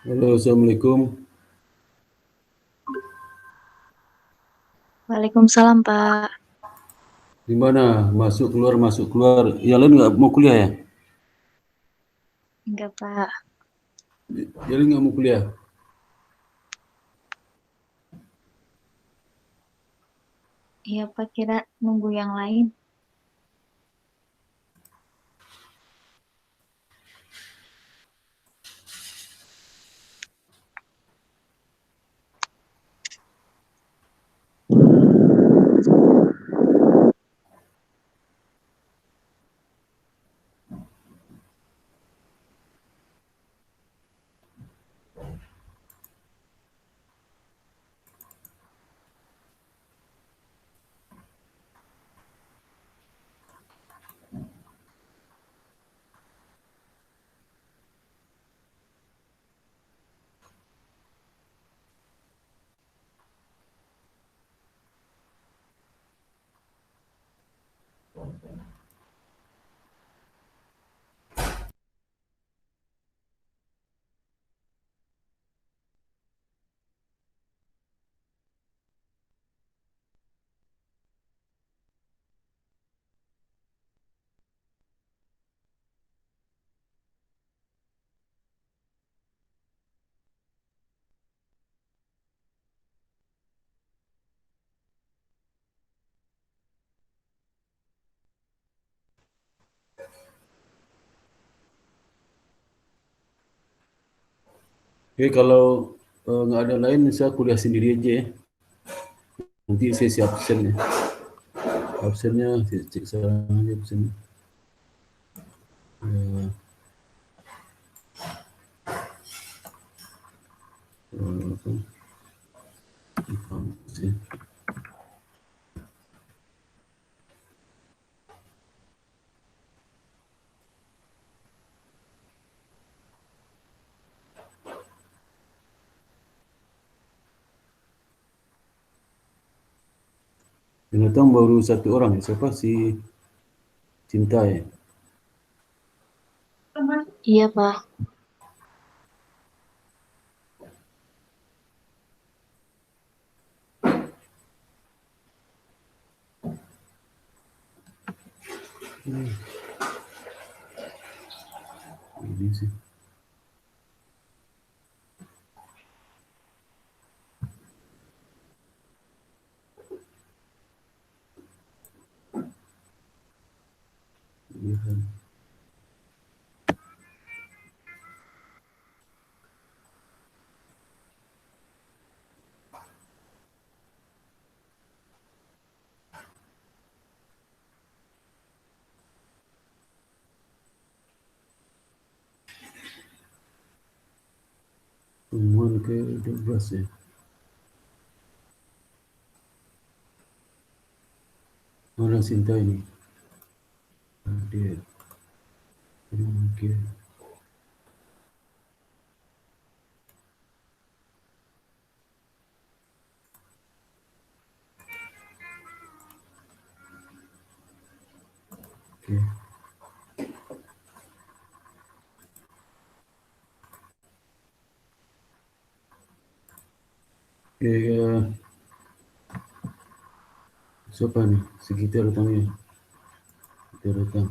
Halo, assalamualaikum. Waalaikumsalam, Pak. Di mana? Masuk keluar, masuk keluar. Yang lain nggak mau kuliah ya? Enggak, Pak. Yang lain nggak mau kuliah. Iya, Pak, kira nunggu yang lain. Oke, kalau nggak ada lain, saya kuliah sendiri aja ya. Nanti saya siap absen ya. Absennya saya cek sekarang aja absennya. Eh, apa? Absen. Yang datang baru satu orang ya. Siapa si Cinta ya? Iya, Pak. Ini sih. Iya kan. Temuan ke 12 ya. Mana Cinta ini? Dia. Oke. Oke. Oke, siapa nih? Sekitar datangnya. Kita datang.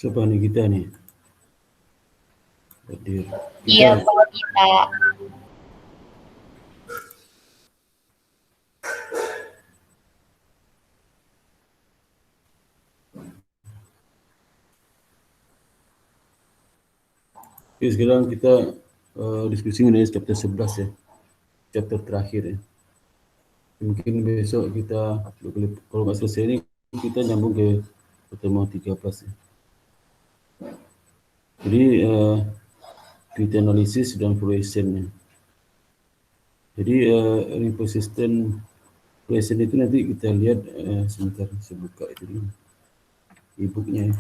Siapa nih kita nih? Hadir. Iya, Kita Pak, kita. Oke, sekarang kita diskusi mengenai chapter 11 ya. Chapter terakhir ya. mungkin besok kita, kalau nggak selesai ini, kita nyambung ke pertemuan 13 ya. Jadi activity analisis dan fluorescence ya. Jadi persistent fluorescence itu nanti kita lihat sebentar, saya buka itu dulu e-booknya ya.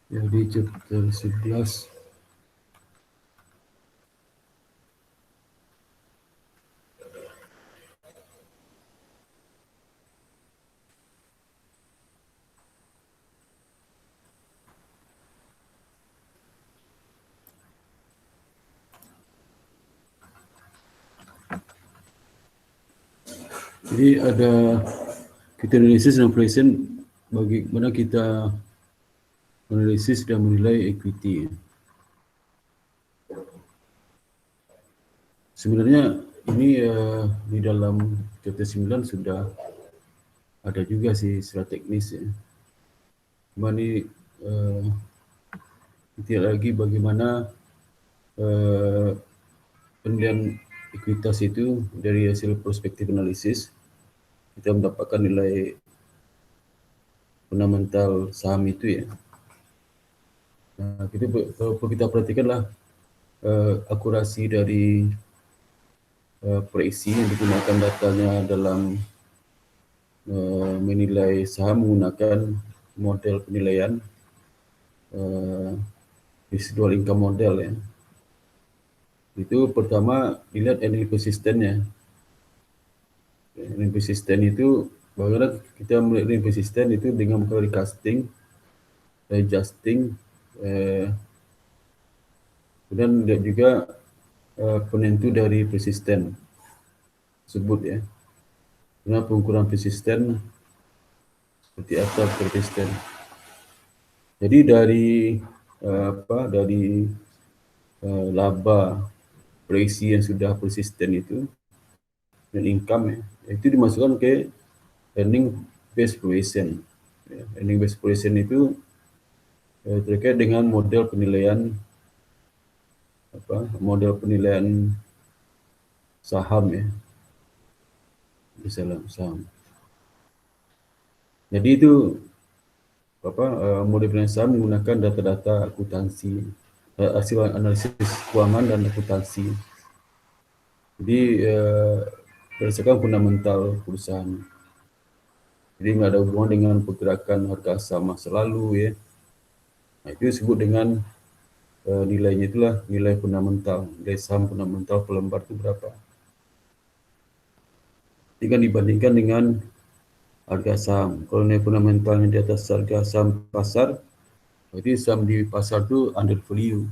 Jadi chapter 11. Jadi ada kita analisis dan fluorescence, bagaimana kita analisis dan menilai equity. Sebenarnya ini di dalam chapter 9 sudah ada juga sih secara teknis ya. Cuma ini tidak lagi bagaimana penilaian ekuitas itu dari hasil perspektif analisis kita mendapatkan nilai fundamental saham itu ya. Nah, kalau kita perhatikanlah akurasi dari proyeksi yang digunakan datanya dalam menilai saham menggunakan model penilaian residual income model ya. Itu pertama dilihat energi persistennya. Energi persisten itu bagaimana kita melihat energi persisten itu dengan recasting, adjusting, kemudian lihat juga penentu dari persisten tersebut ya. Karena pengukuran persisten seperti apa persisten. Jadi dari laba proyeksi yang sudah persisten itu dan income ya, itu dimasukkan ke earning based valuation. Ya, earning based valuation itu terkait dengan model penilaian saham ya, misalnya saham. Jadi itu model penilaian saham menggunakan data-data akuntansi, hasil analisis keuangan dan akuntansi. Jadi berdasarkan fundamental perusahaan. Jadi nggak ada hubungan dengan pergerakan harga saham masa lalu ya. Nah, itu disebut dengan nilainya itulah nilai fundamental, nilai saham fundamental per lembar itu berapa. Jika dibandingkan dengan harga saham, kalau nilai fundamentalnya di atas harga saham pasar, berarti saham di pasar itu under value.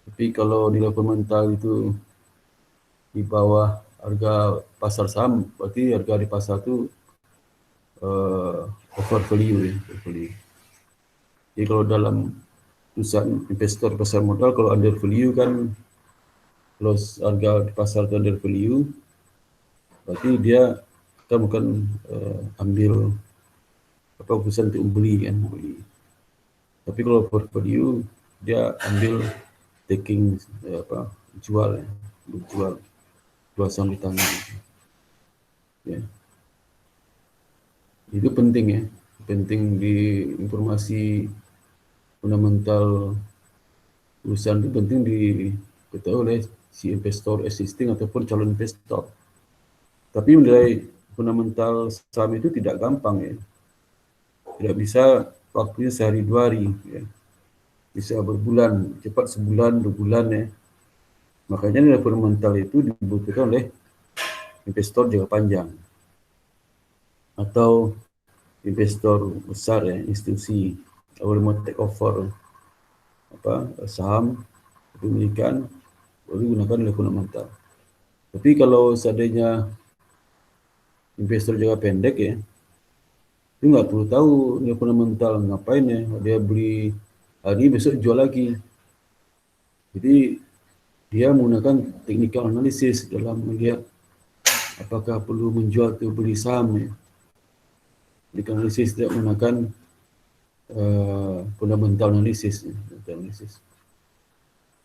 Tapi kalau nilai fundamental itu di bawah harga pasar saham, berarti harga di pasar itu over value ya, value. Jadi kalau dalam tulisan investor pasar modal, kalau under value kan, kalau harga di pasar itu under value, berarti dia kita bukan ambil keputusan untuk beli kan, beli. Tapi kalau over value dia ambil taking jual ya, jual saham di tangan. Ya. Itu penting ya, penting di informasi fundamental perusahaan itu penting diketahui oleh si investor existing ataupun calon investor. Tapi menilai fundamental saham itu tidak gampang ya, tidak bisa waktunya sehari dua hari ya, bisa berbulan, cepat sebulan 2 bulan ya. Makanya nilai fundamental itu dibutuhkan oleh investor jangka panjang atau investor besar ya, institusi, kalau mau take over saham kepemilikan, boleh gunakan nilai fundamental. Tapi kalau seandainya investor jangka pendek ya, Dia nggak perlu tahu dia fundamental ngapain ya, dia beli hari besok jual lagi. Jadi dia menggunakan technical analysis dalam melihat apakah perlu menjual atau beli saham ya. Technical analysis tidak menggunakan fundamental analysis ya.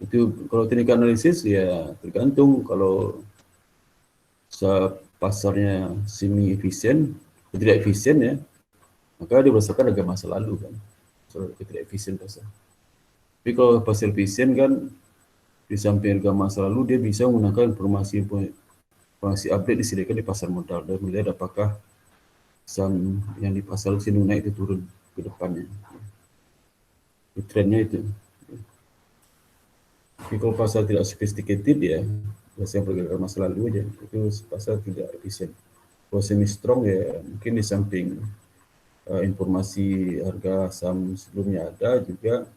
Itu kalau technical analysis ya tergantung, kalau pasarnya semi efisien atau tidak efisien ya, maka dia berdasarkan harga masa lalu kan, soal tidak efisien pasar. Tapi kalau pasar efisien kan, di samping harga masa lalu dia bisa menggunakan informasi update disediakan di pasar modal dan melihat apakah saham yang di pasar sini naik itu turun ke depannya. Trennya itu. Tapi kalau pasar tidak sophisticated ya, biasanya pergerakan masa lalu aja, itu pasar tidak efisien. Kalau semi strong ya mungkin di samping informasi harga saham sebelumnya ada, juga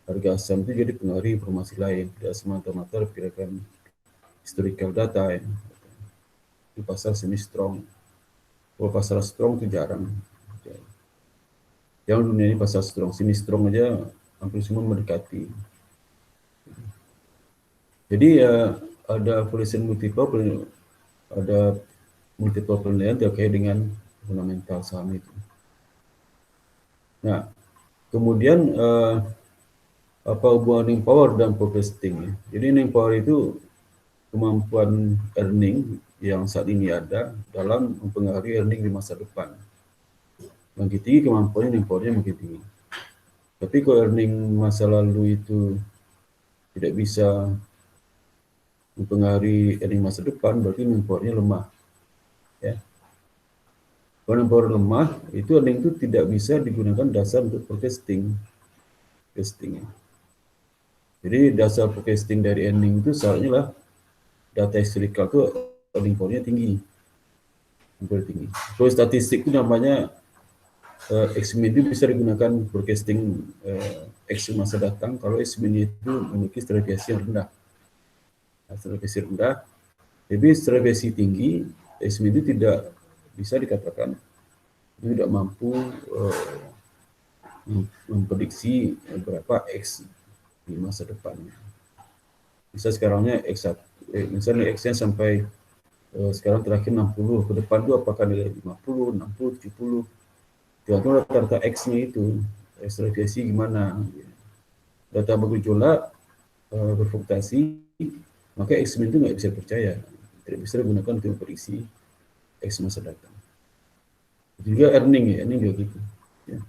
harga saham itu jadi pengaruhi informasi lain, tidak semata-mata pergerakan historical data ya. Itu pasar semi strong. Kalau pasar strong itu jarang. Yang dunia ini pasar strong, semi strong aja hampir semua mendekati. Jadi ya ada multiple penilaian terkait dengan fundamental saham itu. Nah, kemudian apa hubungan earning power dan forecasting ya. Jadi earning power itu kemampuan earning yang saat ini ada dalam mempengaruhi earning di masa depan. Makin tinggi kemampuannya, earning power-nya makin tinggi. Tapi kalau earning masa lalu itu tidak bisa mempengaruhi earning masa depan, berarti earning power-nya lemah. Ya. Kalau earning power lemah, itu earning itu tidak bisa digunakan dasar untuk forecasting. Ya. Jadi dasar forecasting dari earning itu seharusnya lah data historical itu earning power-nya tinggi. Kalau statistik itu namanya X-min itu bisa digunakan forecasting X masa datang kalau X-min itu memiliki standar deviasi yang rendah. Standar deviasi rendah, jadi standar deviasi tinggi, X-min itu tidak bisa dikatakan itu tidak mampu memprediksi berapa X di masa depannya. Bisa sekarangnya X1, misalnya X-nya sampai sekarang terakhir 60, ke depan itu apakah nilai 50, 60, 70, tergantung rata-rata X-nya itu, deviasi gimana. Data bergejolak, berfluktuasi, maka X-min itu nggak bisa percaya, tidak bisa digunakan untuk memprediksi X masa datang. Juga earning ya, earning juga gitu. Ya.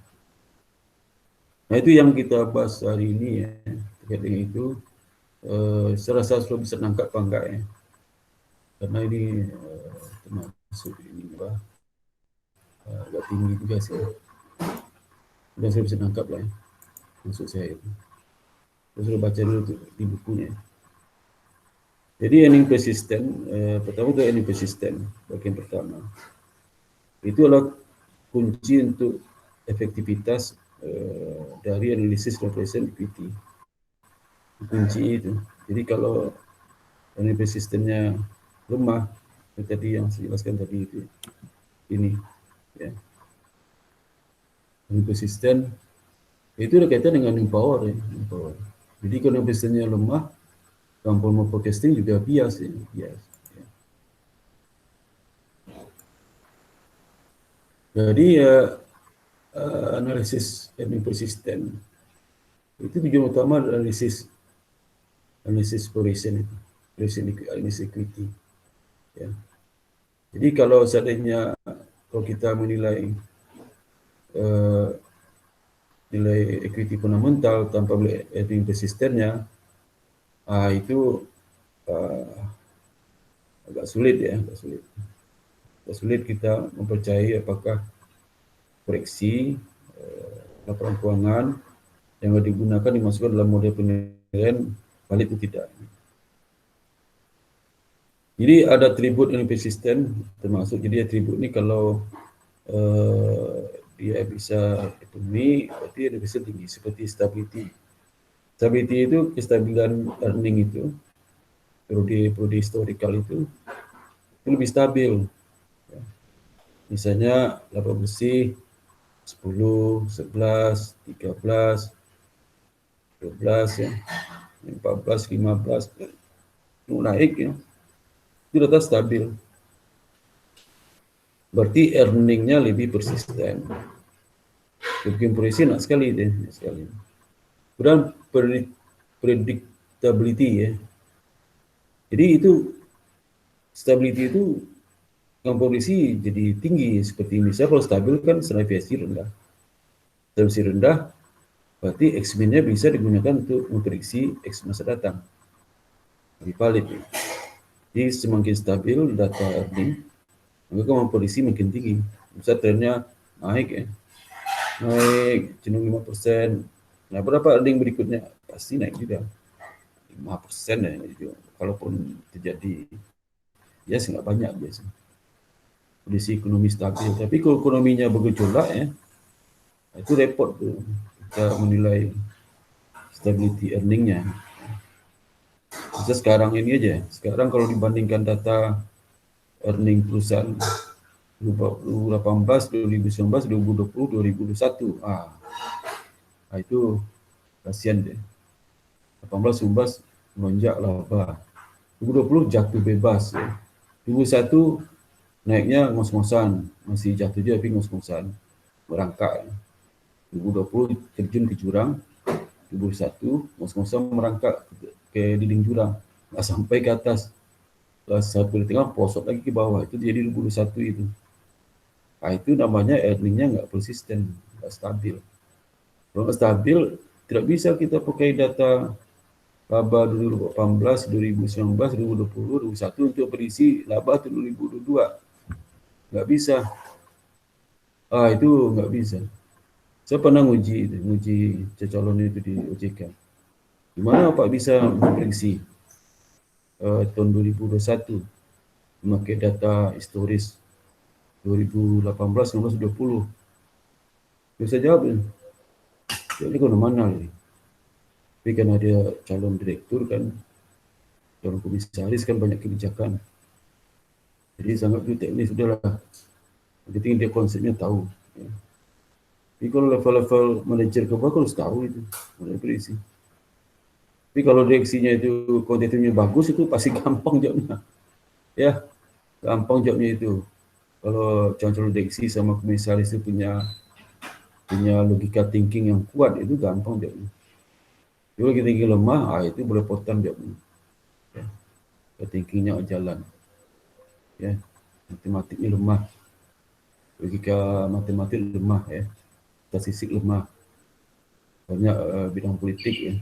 Nah itu yang kita bahas hari ini ya, terkait dengan itu. Saya rasa sudah bisa nangkap apa enggak ya, karena ini termasuk ini agak tinggi juga sih. Dan saya bisa nangkap lah ya, maksud saya itu. Saya sudah baca dulu di bukunya. Jadi earning persistent, pertama itu earning persistent, bagian pertama. Itu adalah kunci untuk efektivitas dari analisis represent equity. Kunci itu. Jadi kalau earning persistentnya lemah, tadi yang saya jelaskan tadi itu, ini, ya. Earning persistent itu ada kaitan dengan earning power ya. Jadi kalau earning persistentnya lemah, kemampuan forecasting juga bias ya. Bias. Jadi analisis earning persistent itu tujuan utama analisis correlation itu, analisis equity. Ya. Jadi kalau seandainya kita menilai nilai equity fundamental tanpa earning persistennya, itu agak sulit ya, agak sulit kita mempercayai apakah koreksi laporan keuangan yang digunakan dimasukkan dalam model penilaian valid atau tidak. Jadi ada atribut yang persisten termasuk, jadi atribut ini kalau dia bisa dipenuhi, berarti ada bisa tinggi, seperti stability. Stability itu kestabilan earning itu, periode historical itu lebih stabil. Misalnya laba bersih 10, 11, 13, 12 ya, 14, 15 naik ya. Itu data stabil. Berarti earningnya lebih persisten. Bikin polisi nak sekali deh, sekali. Kemudian predictability ya. Jadi itu stability itu yang polisi jadi tinggi, seperti misalnya kalau stabil kan stabilisasi rendah. Stabilisasi rendah berarti X-min-nya bisa digunakan untuk memprediksi X masa datang. Lebih valid ya. Jadi semakin stabil data earning, maka kemampuan polisi makin tinggi. Misalnya trennya naik ya, naik cenderung 5%. Nah, berapa earning berikutnya? Pasti naik juga. 5% ya, itu. Kalaupun terjadi, ya nggak banyak biasa. Kondisi ekonomi stabil. Tapi kalau ekonominya bergejolak ya, itu repot tuh kita menilai stability earningnya. Bisa sekarang ini aja. Sekarang kalau dibandingkan data earning perusahaan 2018, 2019, 2020, 2021. Itu kasihan deh. 18, 19 melonjak laba. 2020 jatuh bebas. Ya. 2021 naiknya ngos-ngosan, masih jatuh juga tapi ngos-ngosan, merangkak. 2020 terjun ke jurang, 2021 ngos-ngosan merangkak ke dinding jurang, nggak sampai ke atas. Satu di tengah, posok lagi ke bawah. Itu jadi 2021 itu. Itu namanya earningnya nggak persisten, nggak stabil. Kalau nggak stabil, tidak bisa kita pakai data laba 2018, 2019, 2020, 2021 untuk berisi laba 2022. Nggak bisa. Itu nggak bisa. Saya pernah nguji calon itu di OJK. Gimana Pak bisa memprediksi tahun 2021 memakai data historis 2018, 19, 20. Bisa jawab ya. Jadi kemana-mana nih. Tapi kan ada calon direktur kan, calon komisaris kan banyak kebijakan. Jadi sangat teknis sudahlah. Yang penting dia konsepnya tahu. Ya. Tapi kalau level-level manajer ke bawah harus tahu itu. Mulai berisi. Tapi kalau direksinya itu kuantitatifnya bagus itu pasti gampang jawabnya. Ya, gampang jawabnya itu. Kalau calon direksi sama komisaris itu punya logika thinking yang kuat, itu gampang jawabnya. Kalau kita tinggi lemah, itu belepotan jawabnya. Ya. Thinkingnya jalan. Ya, matematiknya lemah. Logika matematik lemah ya. Statistik lemah. Banyak bidang politik ya.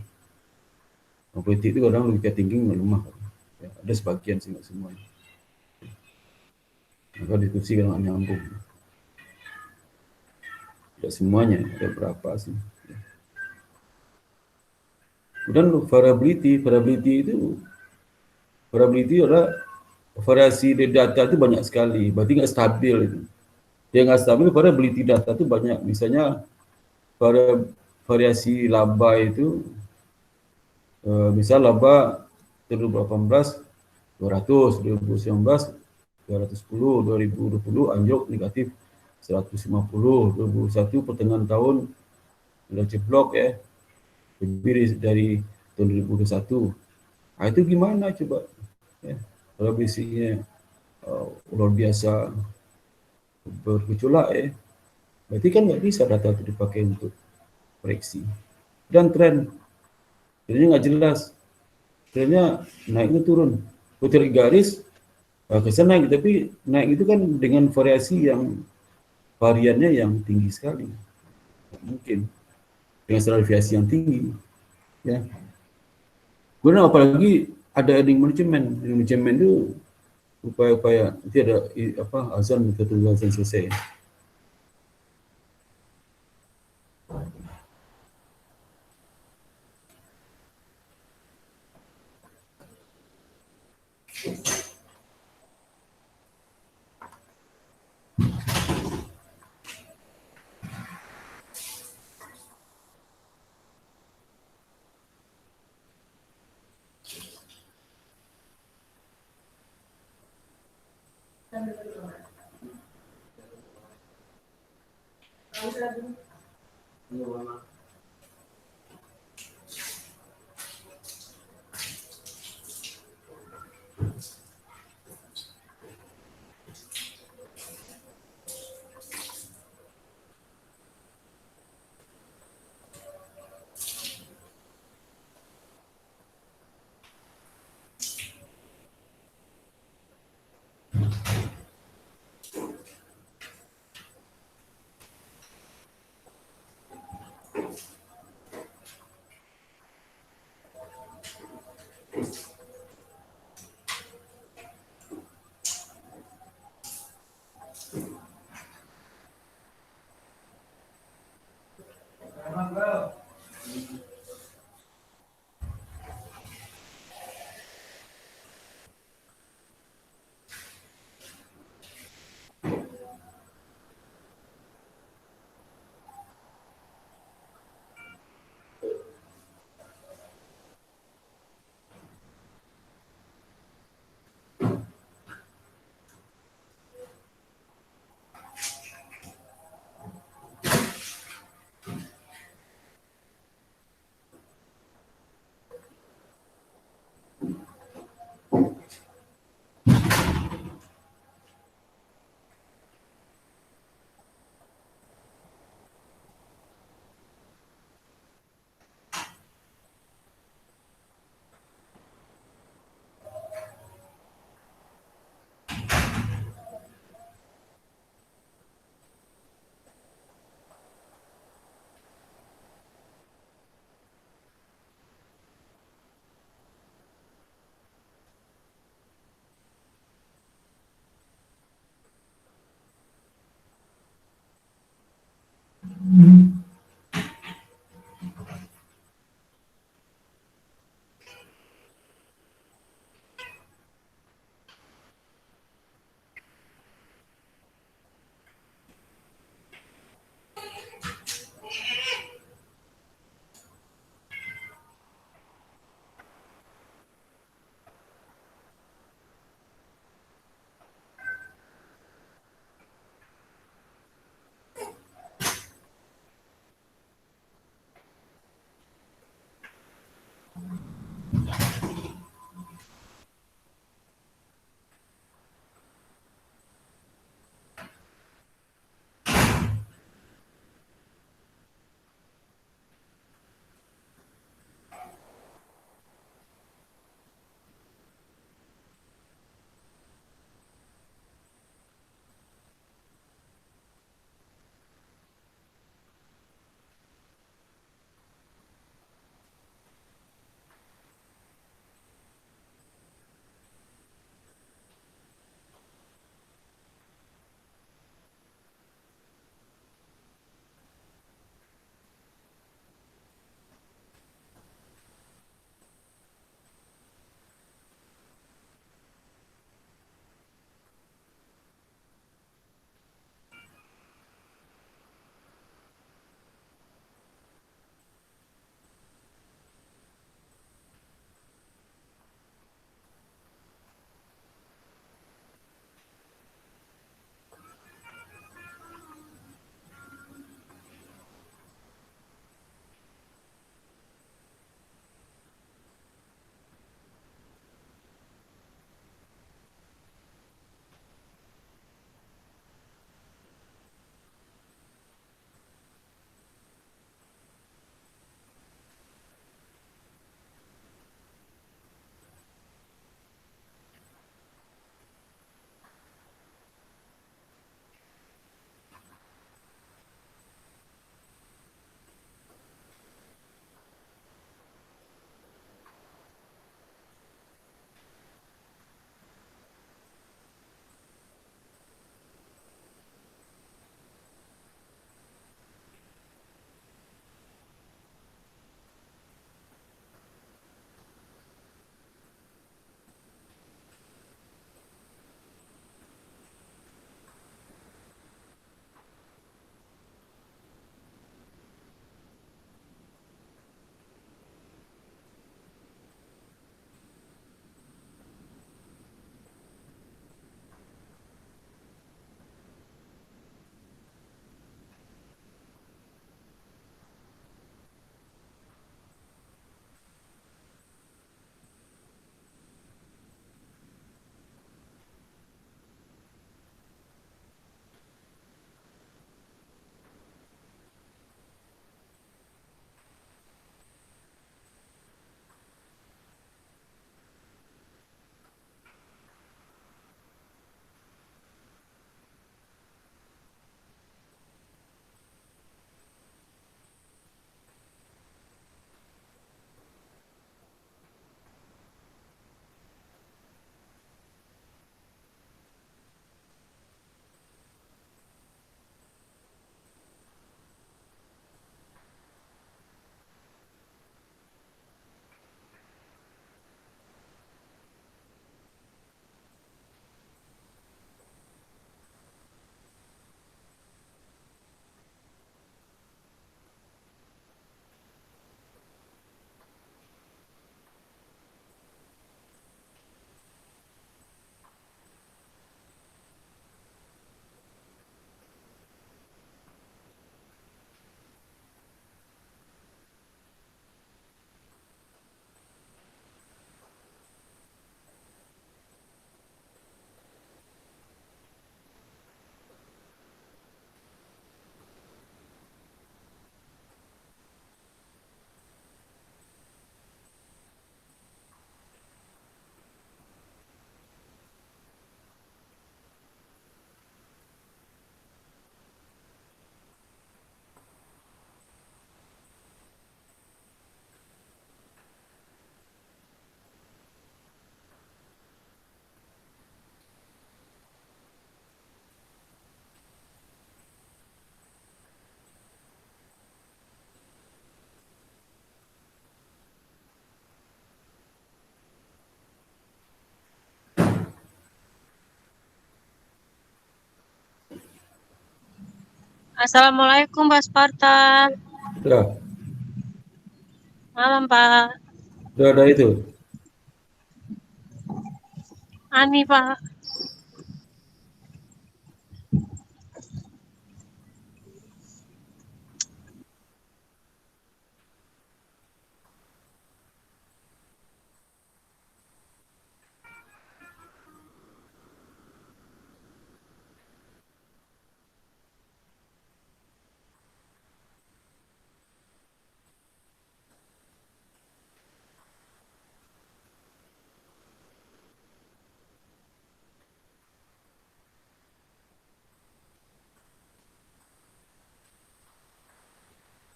Politik itu kadang logika thinking lemah. Ya, ada sebagian sih, nggak semuanya. Maka diskusi kadang nyambung. Tidak semuanya, ada berapa sih. Kemudian variability adalah variasi dari data itu banyak sekali, berarti nggak stabil itu. Yang nggak stabil variability data itu banyak. Misalnya variasi laba itu, misal laba 2018 200, 2019 210, 2020 anjlok negatif 150, 2021 pertengahan tahun udah jeblok ya, lebih dari tahun 2021. Itu gimana coba? Ya, kalau bisinya luar biasa bergejolak ya, berarti kan nggak bisa data itu dipakai untuk prediksi. Dan trennya nggak jelas, trennya naik itu turun, putih garis kesan naik, tapi naik itu kan dengan variannya yang tinggi sekali, mungkin dengan variasi yang tinggi, ya. Kemudian apalagi ada earning manajemen itu upaya-upaya nanti ada azan ketua azan selesai. Assalamualaikum Pak Spartan. Sudah, Malam Pak. sudah ada itu. Ani Pak.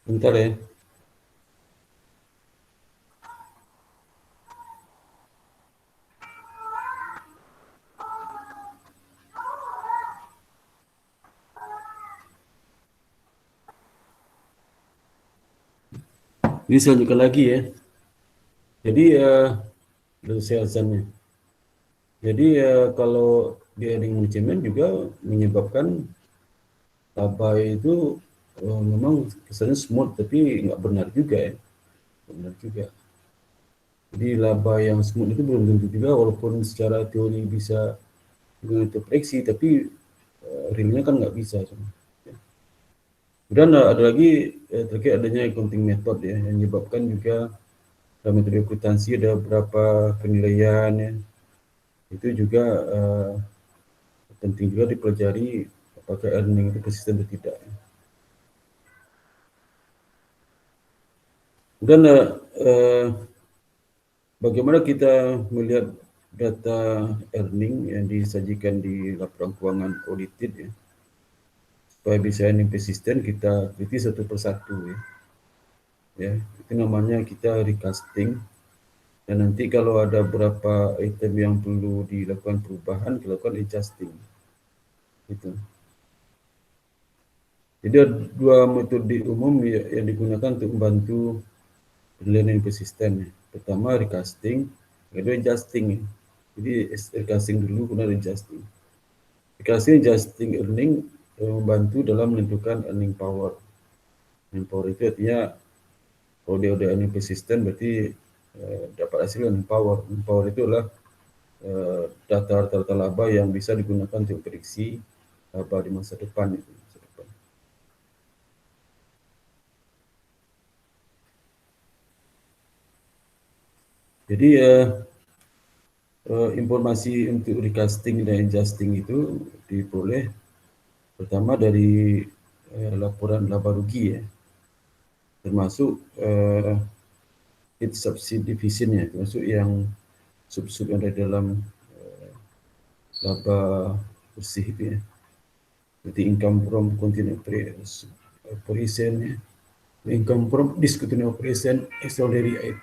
Bentar ya. Ini saya lanjutkan lagi ya. Jadi saya azannya. Jadi kalau di earning management juga menyebabkan laba itu memang kesannya smooth, tapi nggak benar juga ya. Benar juga. Jadi laba yang smooth itu belum tentu juga, walaupun secara teori bisa terprediksi, tapi realnya kan nggak bisa. Kemudian ada lagi terkait adanya accounting method ya, yang menyebabkan juga dalam metode akuntansi ada beberapa penilaian ya. Itu juga penting juga dipelajari apakah earning itu konsisten atau tidak. Dan bagaimana kita melihat data earning yang disajikan di laporan keuangan audited ya, supaya bisa earning persisten, kita teliti satu persatu ya. Ya, itu namanya kita recasting. Dan nanti kalau ada beberapa item yang perlu dilakukan perubahan, kita lakukan adjusting. Gitu. Jadi ada dua metode umum yang digunakan untuk membantu penilaian yang persisten. Pertama recasting, kedua adjusting. Jadi recasting dulu, kemudian adjusting. Recasting, adjusting earning membantu dalam menentukan earning power. Earning power itu artinya kalau dia udah earning persisten berarti dapat hasil earning power. Earning power itu adalah data rata-rata laba yang bisa digunakan untuk prediksi laba di masa depan itu. Jadi informasi untuk recasting dan adjusting itu diperoleh pertama dari laporan laba rugi ya, termasuk its subdivision ya, termasuk yang sub-sub yang ada dalam laba bersih itu ya. Jadi income from continuing operation ya, income from discontinued operation, extraordinary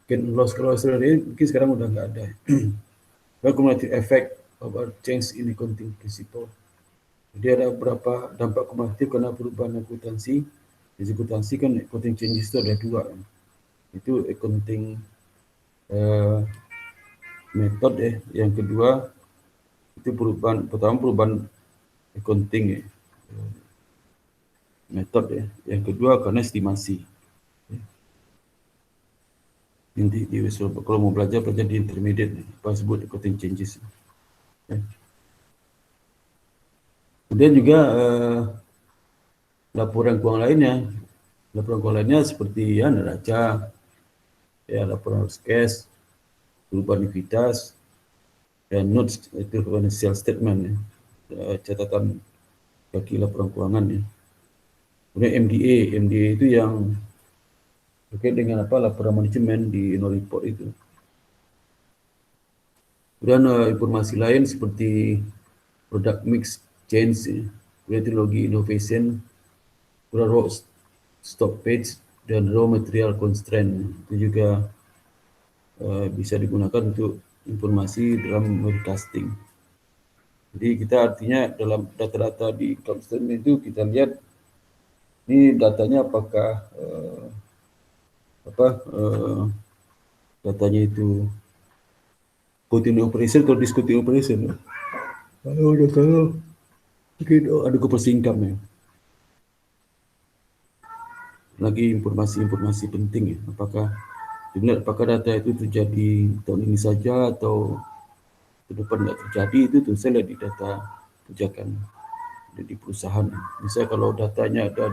gain loss. Kalau extraordinary mungkin sekarang udah nggak ada. Cumulative effect of a change in accounting principle. Jadi ada beberapa dampak kumulatif karena perubahan akuntansi. Di akuntansi kan accounting changes itu ada dua. Itu accounting method ya. Yang kedua itu perubahan, pertama perubahan accounting ya, method ya. Yang kedua karena estimasi. Nanti di kalau mau belajar di intermediate, apa sebut accounting changes. Ya. Kemudian juga laporan keuangan lainnya. Laporan keuangan lainnya seperti ya neraca, ya laporan arus cash, perubahan likuiditas, dan notes itu financial statement ya, catatan kaki laporan keuangan ya. Kemudian MDA itu yang terkait dengan apa laporan manajemen di annual report itu. Kemudian informasi lain seperti product mix change, metodologi innovation, raw stock page, dan raw material constraint itu juga bisa digunakan untuk informasi dalam recasting. Jadi kita artinya dalam data-data di income statement itu kita lihat ini datanya apakah datanya itu continuing operation atau discontinued operation. Kalau mungkin ada cost income ya. lagi informasi-informasi penting ya. Apakah data itu terjadi tahun ini saja atau ke depan nggak terjadi, itu tentu saja di data pijakan di perusahaan. Misalnya kalau datanya ada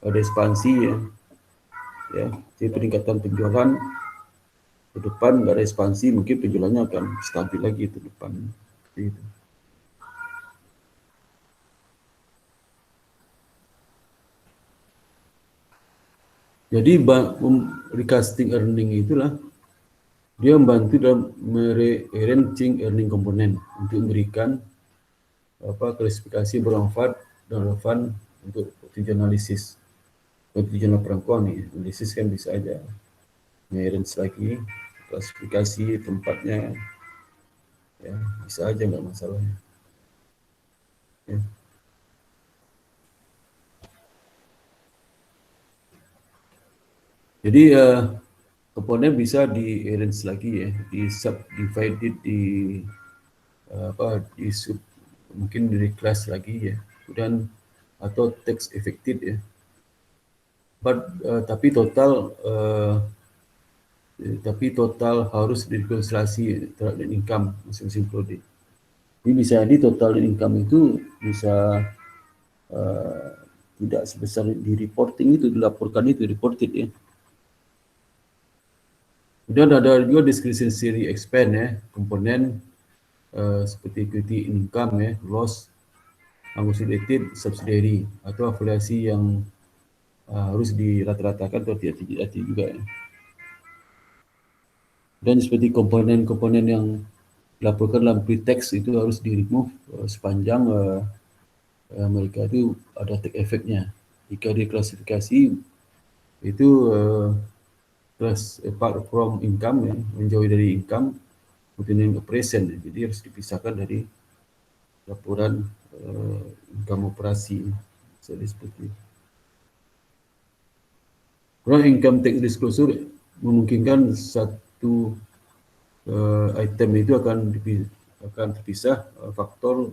ekspansi ya, jadi peningkatan penjualan ke depan nggak ada ekspansi, mungkin penjualannya akan stabil lagi ke depan. Gitu. Jadi recasting earning itulah dia membantu dalam merearranging earning komponen untuk memberikan klasifikasi bermanfaat dan relevan untuk tujuan analisis. Untuk tujuan laporan nih, analisis kan bisa aja rearrange lagi klasifikasi tempatnya, ya bisa aja nggak masalah. Ya. Jadi komponen bisa di arrange lagi ya, di subdivided di sub, mungkin dari kelas lagi ya, dan atau text affected ya. Tapi total harus direkonsiliasi terhadap income masing-masing produk. Jadi bisa di total income itu bisa tidak sebesar di reporting itu, dilaporkan itu reported ya. Kemudian ada juga discretionary expense ya, komponen seperti equity income ya, loss, consolidated subsidiary atau afiliasi yang harus dirata-ratakan atau tidak juga ya. Dan seperti komponen-komponen yang dilaporkan dalam pre-tax itu harus di-remove sepanjang mereka itu ada take effect-nya. Jika diklasifikasi itu apart from income ya, menjauhi dari income, kemudian operation ya. Jadi harus dipisahkan dari laporan income operasi. Jadi seperti itu. Kalau income tax disclosure memungkinkan satu item itu akan terpisah faktor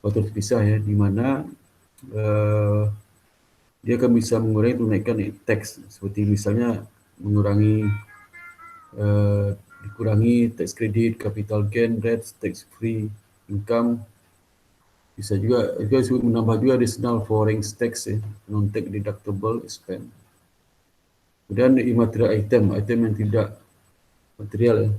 terpisah ya, di mana dia akan bisa mengurangi tunaikan tax, seperti misalnya dikurangi tax credit, capital gain rates, tax free income, bisa juga menambah juga additional foreign tax ya, non tax deductible expense. Kemudian immaterial item yang tidak material ya.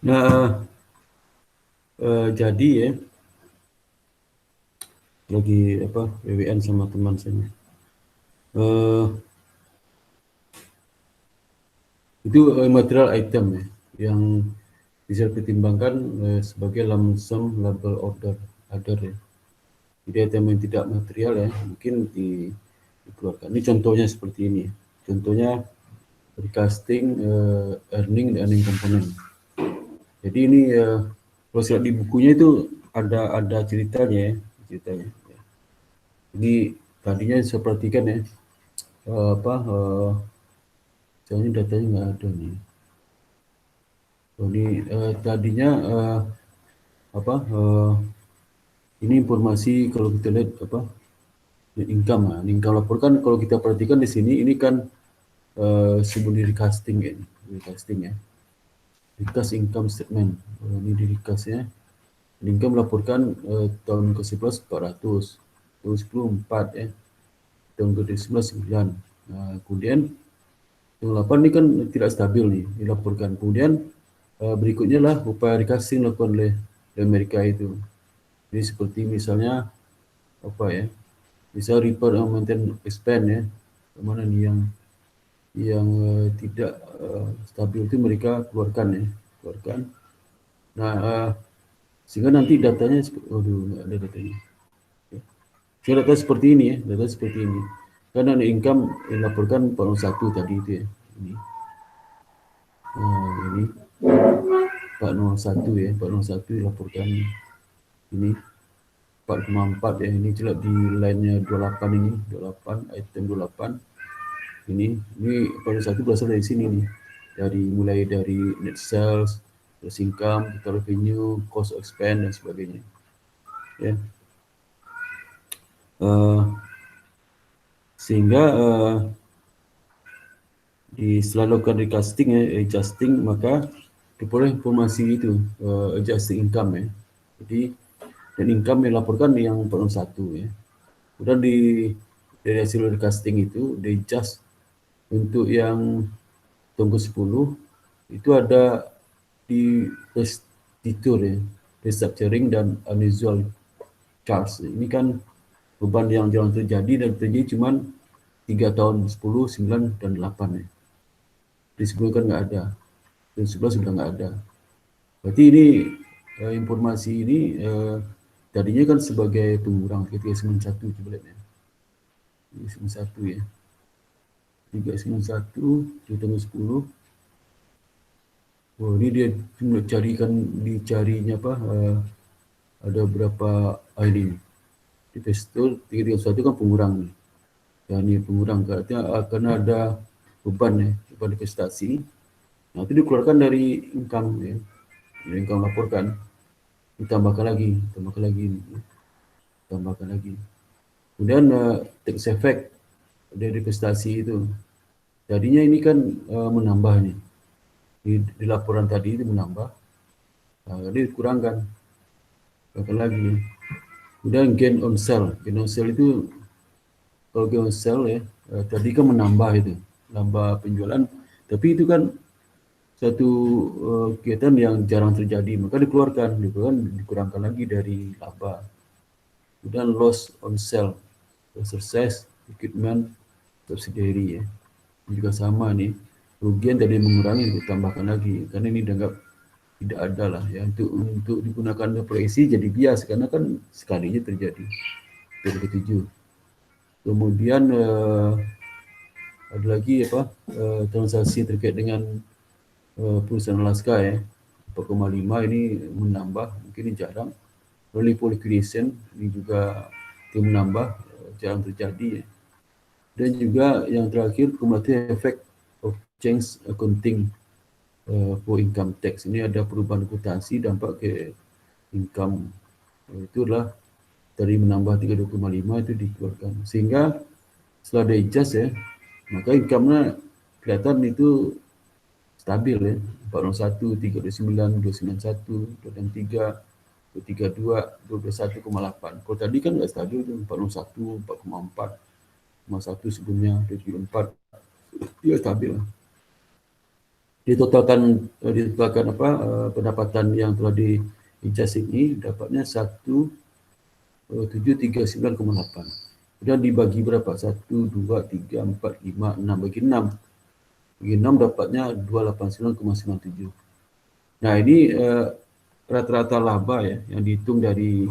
Nah, jadi ya, lagi WWN sama teman saya. Itu material item ya, yang bisa dipertimbangkan sebagai lump sum label order ya. Jadi item yang tidak material ya, mungkin dikeluarkan. Ini contohnya seperti ini. Contohnya recasting earning dan earning component. Jadi ini kalau lihat di bukunya itu ada ceritanya ya. Jadi tadinya saya perhatikan ya, soalnya datanya nggak ada nih. Jadi tadinya ini informasi kalau kita lihat net income. Nah, income laporkan kalau kita perhatikan di sini ini kan sebelum di recasting ya, recast income statement. Ini di recast ya. Income melaporkan tahun ke-11 400, tahun 10 4 ya, tahun ke-11 9. Kemudian tahun 8 ini kan tidak stabil nih dilaporkan. Kemudian berikutnya lah upaya recasting dilakukan oleh Amerika itu. Jadi seperti misalnya misal repair and maintain expand ya, mana nih yang tidak stabil itu mereka keluarkan. Nah, sehingga nanti datanya, nggak ada datanya. Saya data seperti ini ya, Karena income dilaporkan 401 tadi itu ya, ini 401 ya, 401 dilaporkan ini 4,4 ya, ini jelas di line-nya 28 ini, 28 item 28 ini 41 berasal dari sini nih, mulai dari net sales, gross income, total revenue, cost of expense dan sebagainya ya. Sehingga setelah lakukan recasting adjusting, maka diperoleh informasi itu adjusting income ya. Jadi dan income yang dilaporkan yang 41 ya. Kemudian dari hasil recasting itu di adjust untuk yang tunggu 10 itu ada di restructure ya, restructuring dan unusual charge. Ini kan beban yang jarang terjadi dan terjadi cuma 3 tahun 10, 9 dan 8 ya. Di sebelum kan nggak ada, dan 11 sudah nggak ada. Berarti ini informasi ini tadinya kan sebagai pengurang ketika 91 coba lihat ya. Ini 91 ya. 391 di tanggal 10. Oh, ini dia dicarinya ada berapa ID di pestul 331 kan pengurang nih. Dan ini pengurang artinya akan ada beban ya, beban investasi. Nah, itu dikeluarkan dari income ya. Yang income laporkan ditambahkan lagi. Kemudian tax effect dari investasi itu. Tadinya ini kan menambah nih. Di laporan tadi itu menambah. Jadi dikurangkan. Lagi. Kemudian gain on sale. Gain on sale itu kalau gain on sale ya, tadi kan menambah itu, nambah penjualan, tapi itu kan satu kegiatan yang jarang terjadi, maka dikurangkan lagi dari laba. Kemudian loss on sale, exercise, equipment, subsidiary ya, ini juga sama nih, kerugian tadi mengurangi ditambahkan lagi, karena ini dianggap tidak ada lah ya untuk digunakan proyeksi jadi bias karena kan sekalinya terjadi. Yang ketujuh. Kemudian ada lagi transaksi terkait dengan perusahaan Alaska ya, 4,5 ini menambah, mungkin ini jarang. Relief liquidation ini juga menambah, jarang terjadi ya. Dan juga yang terakhir cumulative effect of change accounting for income tax, ini ada perubahan akuntansi dampak ke income, itulah dari menambah 32,5 itu dikeluarkan, sehingga setelah di adjust ya, maka income-nya kelihatan itu stabil ya, 401, 329, 291, 263, 232, 221,8. Kalau tadi kan nggak stabil itu 401, 4,4, 1 sebelumnya, 274, dia stabil. Ditotalkan pendapatan yang telah di adjust ini dapatnya 1 739,8. Kemudian dibagi berapa? 1, 2, 3, 4, 5, 6. Bagi 6. Bagi 6 dapatnya 289,97. Nah, ini rata-rata laba ya, yang dihitung dari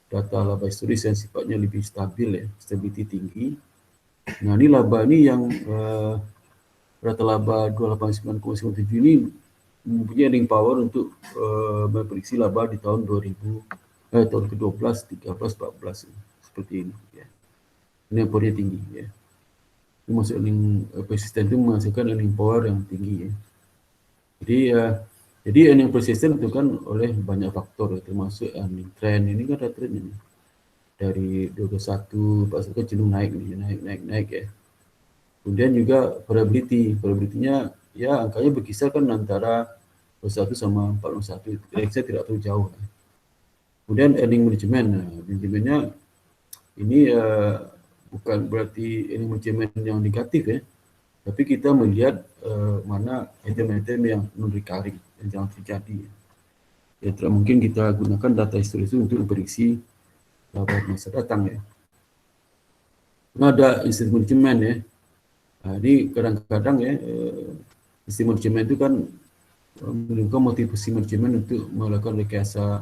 data laba historis yang sifatnya lebih stabil ya, stability tinggi. Nah, ini laba ini yang rata laba 289,97 ini mempunyai earning power untuk memprediksi laba di tahun tahun ke-12, 13, 14 seperti ini ya. Ini yang powernya tinggi ya. Ini maksud earning persisten itu menghasilkan earning power yang tinggi ya. Jadi earning persisten ditentukan oleh banyak faktor ya, termasuk earning trend. Ini kan ada trend ini dari 2021 pas itu cenderung naik ya. Kemudian juga probability-nya ya angkanya berkisar kan antara 21 sama 41, saya tidak terlalu jauh. Kemudian earning management, manajemennya ini bukan berarti earning management yang negatif ya, tapi kita melihat mana item-item yang non-recurring, yang jangan terjadi. Ya, tidak mungkin kita gunakan data historis itu untuk memprediksi laba masa datang ya. Nah, ada instrument management ya. Nah, ini kadang-kadang ya, instrument management itu kan menggunakan motivasi manajemen untuk melakukan rekayasa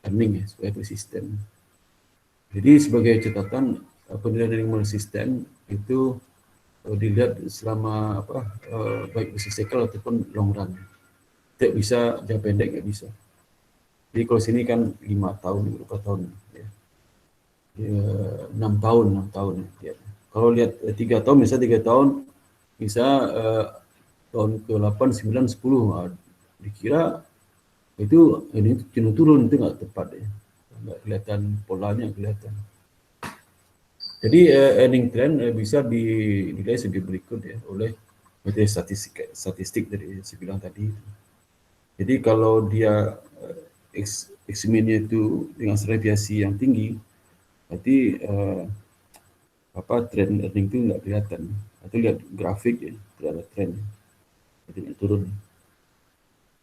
earning ya, supaya persisten. Jadi sebagai catatan, penilaian earning persisten itu dilihat selama baik business cycle ataupun long run. Tidak bisa jangka pendek, nggak bisa. Jadi kalau sini kan 5 tahun, berapa tahun ya. 6 tahun ya. Kalau lihat 3 tahun, misalnya 3 tahun bisa tahun ke-8, 9, 10 dikira itu ini cenderung turun, itu nggak tepat ya. Nggak kelihatan polanya, kelihatan. Jadi earning trend bisa dinilai sebagai berikut ya oleh metode statistik dari saya bilang tadi. Jadi kalau dia X-min-nya itu dengan deviasi yang tinggi, berarti trend earning itu nggak kelihatan. Atau lihat grafik ya, tidak ada trend, tidak turun.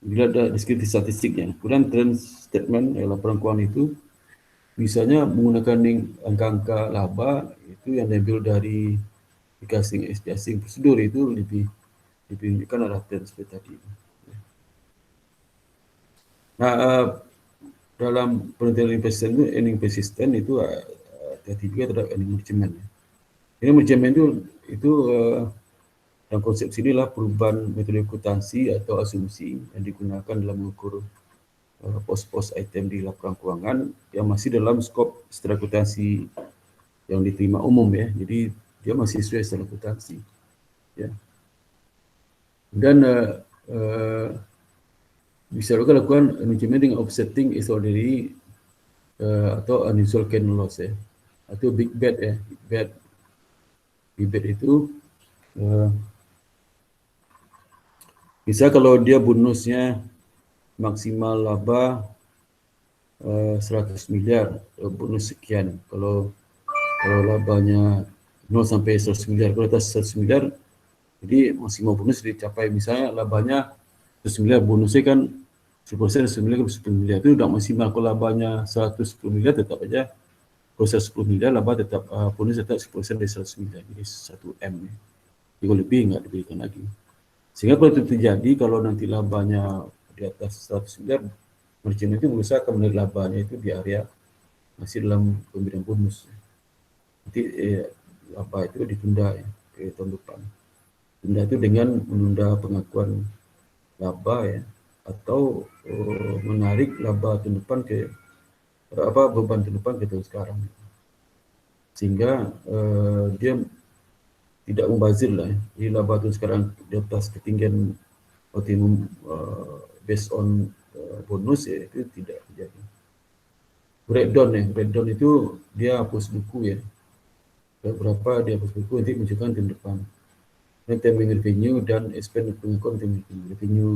Bila ada deskripsi statistiknya, kemudian trend statement laporan keuangan itu misalnya menggunakan angka-angka laba itu yang diambil dari asing prosedur itu lebih menunjukkan arah trend seperti tadi. Nah, dalam penentuan earning persisten itu hati-hati juga terhadap earning management. Earning management itu dalam konsep inilah perubahan metode akuntansi atau asumsi yang digunakan dalam mengukur pos-pos item di laporan keuangan yang masih dalam skop standar akuntansi yang diterima umum ya. Jadi dia masih sesuai standar akuntansi. Ya. Dan bisa juga lakukan manajemen dengan offsetting extraordinary atau unusual gain loss ya. Atau big bet ya. Big bet itu bisa kalau dia bonusnya maksimal laba 100 miliar, bonus sekian. Kalau labanya 0 sampai 100 miliar, kalau atas 100 miliar, jadi maksimal bonus dicapai. Misalnya labanya 100 miliar, bonusnya kan 10%, 100 miliar, 10 miliar. Itu sudah maksimal. Kalau labanya 110 miliar, tetap aja. Kalau 110 miliar, laba tetap, bonus tetap 10% dari 100 miliar. Jadi 1M. Ya. Jika lebih, nggak diberikan lagi. Sehingga kalau itu terjadi, kalau nanti labanya di atas 100 miliar, manajemen itu berusaha akan menarik labanya itu di area masih dalam pemberian bonus. Nanti laba itu ditunda ya, ke tahun depan. Tunda itu dengan menunda pengakuan laba ya, atau menarik laba tahun depan ke beban tahun depan ke tahun sekarang. Sehingga dia tidak membazir lah ya. Jadi laba tahun sekarang di atas ketinggian optimum based on bonus ya, itu tidak terjadi. Breakdown itu dia hapus buku ya. Berapa dia hapus buku nanti menunjukkan tahun depan. Timing revenue dan expense pengakuan timing revenue.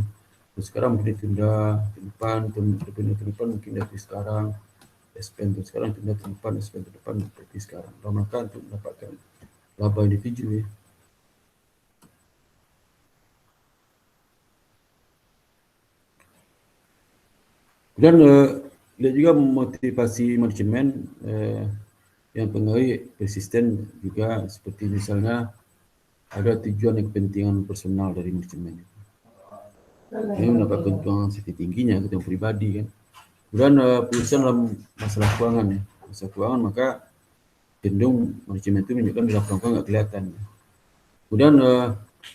Terus sekarang mungkin ditunda tahun depan mungkin dari sekarang. Expense sekarang tunda tahun depan, expense depan dari sekarang. Dalam rangka untuk mendapatkan laba individu ya. Dan lihat juga motivasi manajemen yang pengaruhi persisten juga, seperti misalnya ada tujuan dan kepentingan personal dari manajemen. Ini mendapat keuntungan setinggi-tingginya keuntungan pribadi kan. Kemudian perusahaan dalam masalah keuangan ya. Masalah keuangan maka cenderung manajemen itu menunjukkan di laporan keuangan nggak kelihatan. Kemudian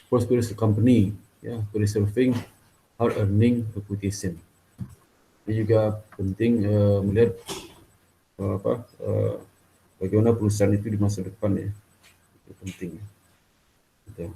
prosperous company ya, preserving hard earning reputation. Ini juga penting melihat bagaimana perusahaan itu di masa depan ya. Itu penting. Gitu.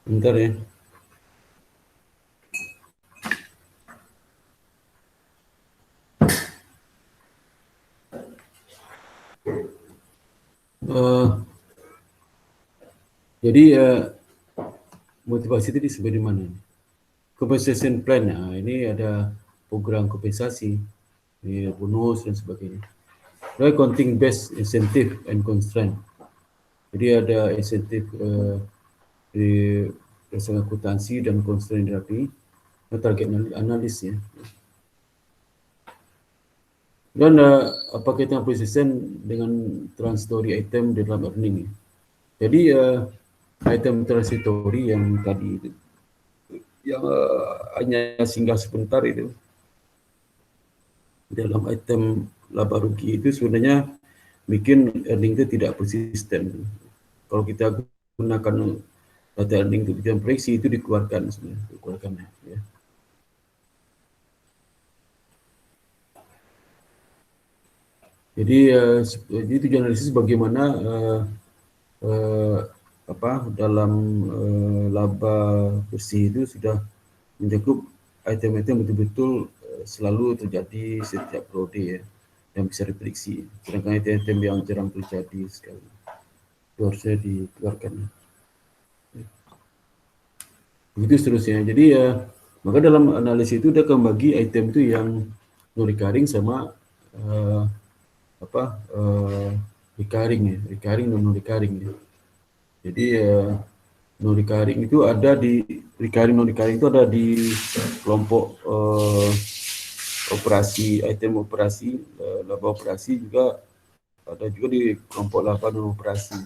Bentar ya. Jadi motivasi tadi seperti mana? Compensation plan, ini ada program kompensasi, bonus dan sebagainya. Ada accounting based incentive and constraint. Jadi ada insentif di berdasarkan akuntansi dan constraint terapi, target analis ya. Dan apa kaitan persisten dengan transitory item di dalam earning ya. Jadi item transitory yang tadi itu, yang hanya singgah sebentar itu, dalam item laba rugi itu sebenarnya bikin earning itu tidak persisten. Kalau kita gunakan data earning untuk tujuan proyeksi itu dikeluarkan sebenarnya, dikeluarkan ya. Jadi tujuan analisis bagaimana dalam laba bersih itu sudah mencakup item-item betul-betul selalu terjadi setiap periode ya, yang bisa diprediksi. Sedangkan item-item yang jarang terjadi sekali itu harusnya dikeluarkan. Begitu seterusnya. Jadi maka dalam analisis itu dia akan bagi item itu yang non-recurring sama recurring ya, recurring dan non-recurring ya. Jadi non-recurring itu ada di non-recurring itu ada di kelompok operasi, item operasi, laba operasi juga ada juga di kelompok laba non operasi.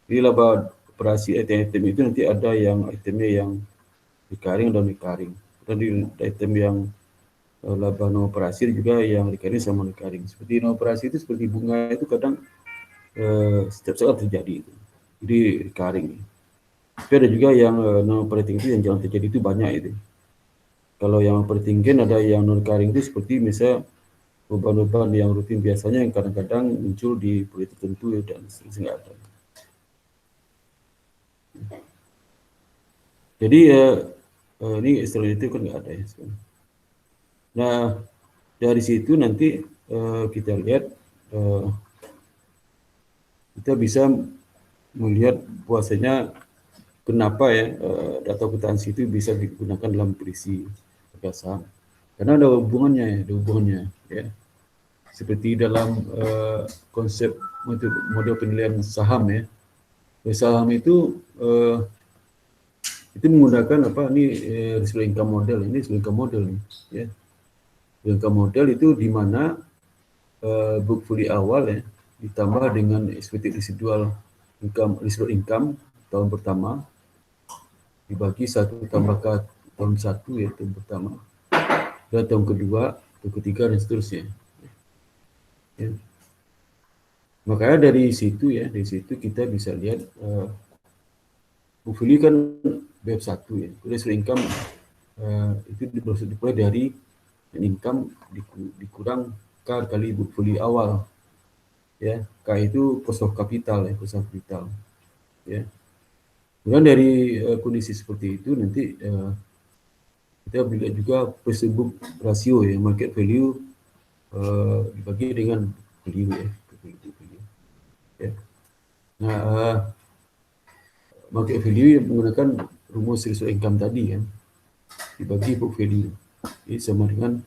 Jadi laba operasi item itu nanti ada yang itemnya yang recurring dan recurring. Dan di item yang laba non operasi juga yang recurring sama recurring. Seperti non operasi itu seperti bunga itu kadang setiap saat terjadi itu. Jadi recurring. Tapi ada juga yang non operating itu yang jarang terjadi itu banyak itu. Kalau yang operating gain ada yang non recurring itu seperti misalnya beban-beban yang rutin biasanya yang kadang-kadang muncul di proyek tertentu dan seterusnya ada. Jadi ini eksternal itu kan nggak ada ya sekarang. Nah dari situ nanti kita lihat kita bisa melihat bahwasanya kenapa ya data akuntansi itu bisa digunakan dalam prediksi harga saham. Karena ada hubungannya ya. Seperti dalam konsep model penilaian saham ya. Saham itu menggunakan apa ini residual income model. Ini residual income model nih ya. Residual income model itu di mana book value awal ya ditambah dengan expected residual income tahun pertama dibagi 1 tambah ke tahun 1 ya tahun pertama dan tahun kedua, tahun ketiga dan seterusnya. Ya. Makanya dari situ kita bisa lihat book value kan bab 1 ya. Residual income itu dimulai dari income dikurang K kali book value awal. Ya, K itu cost of capital ya, cost of capital. Ya. Kemudian dari kondisi seperti itu nanti kita lihat juga price to book rasio ya, market value dibagi dengan value ya. Ya. Nah, market value menggunakan rumus residual income tadi kan, dibagi book value. Ini sama dengan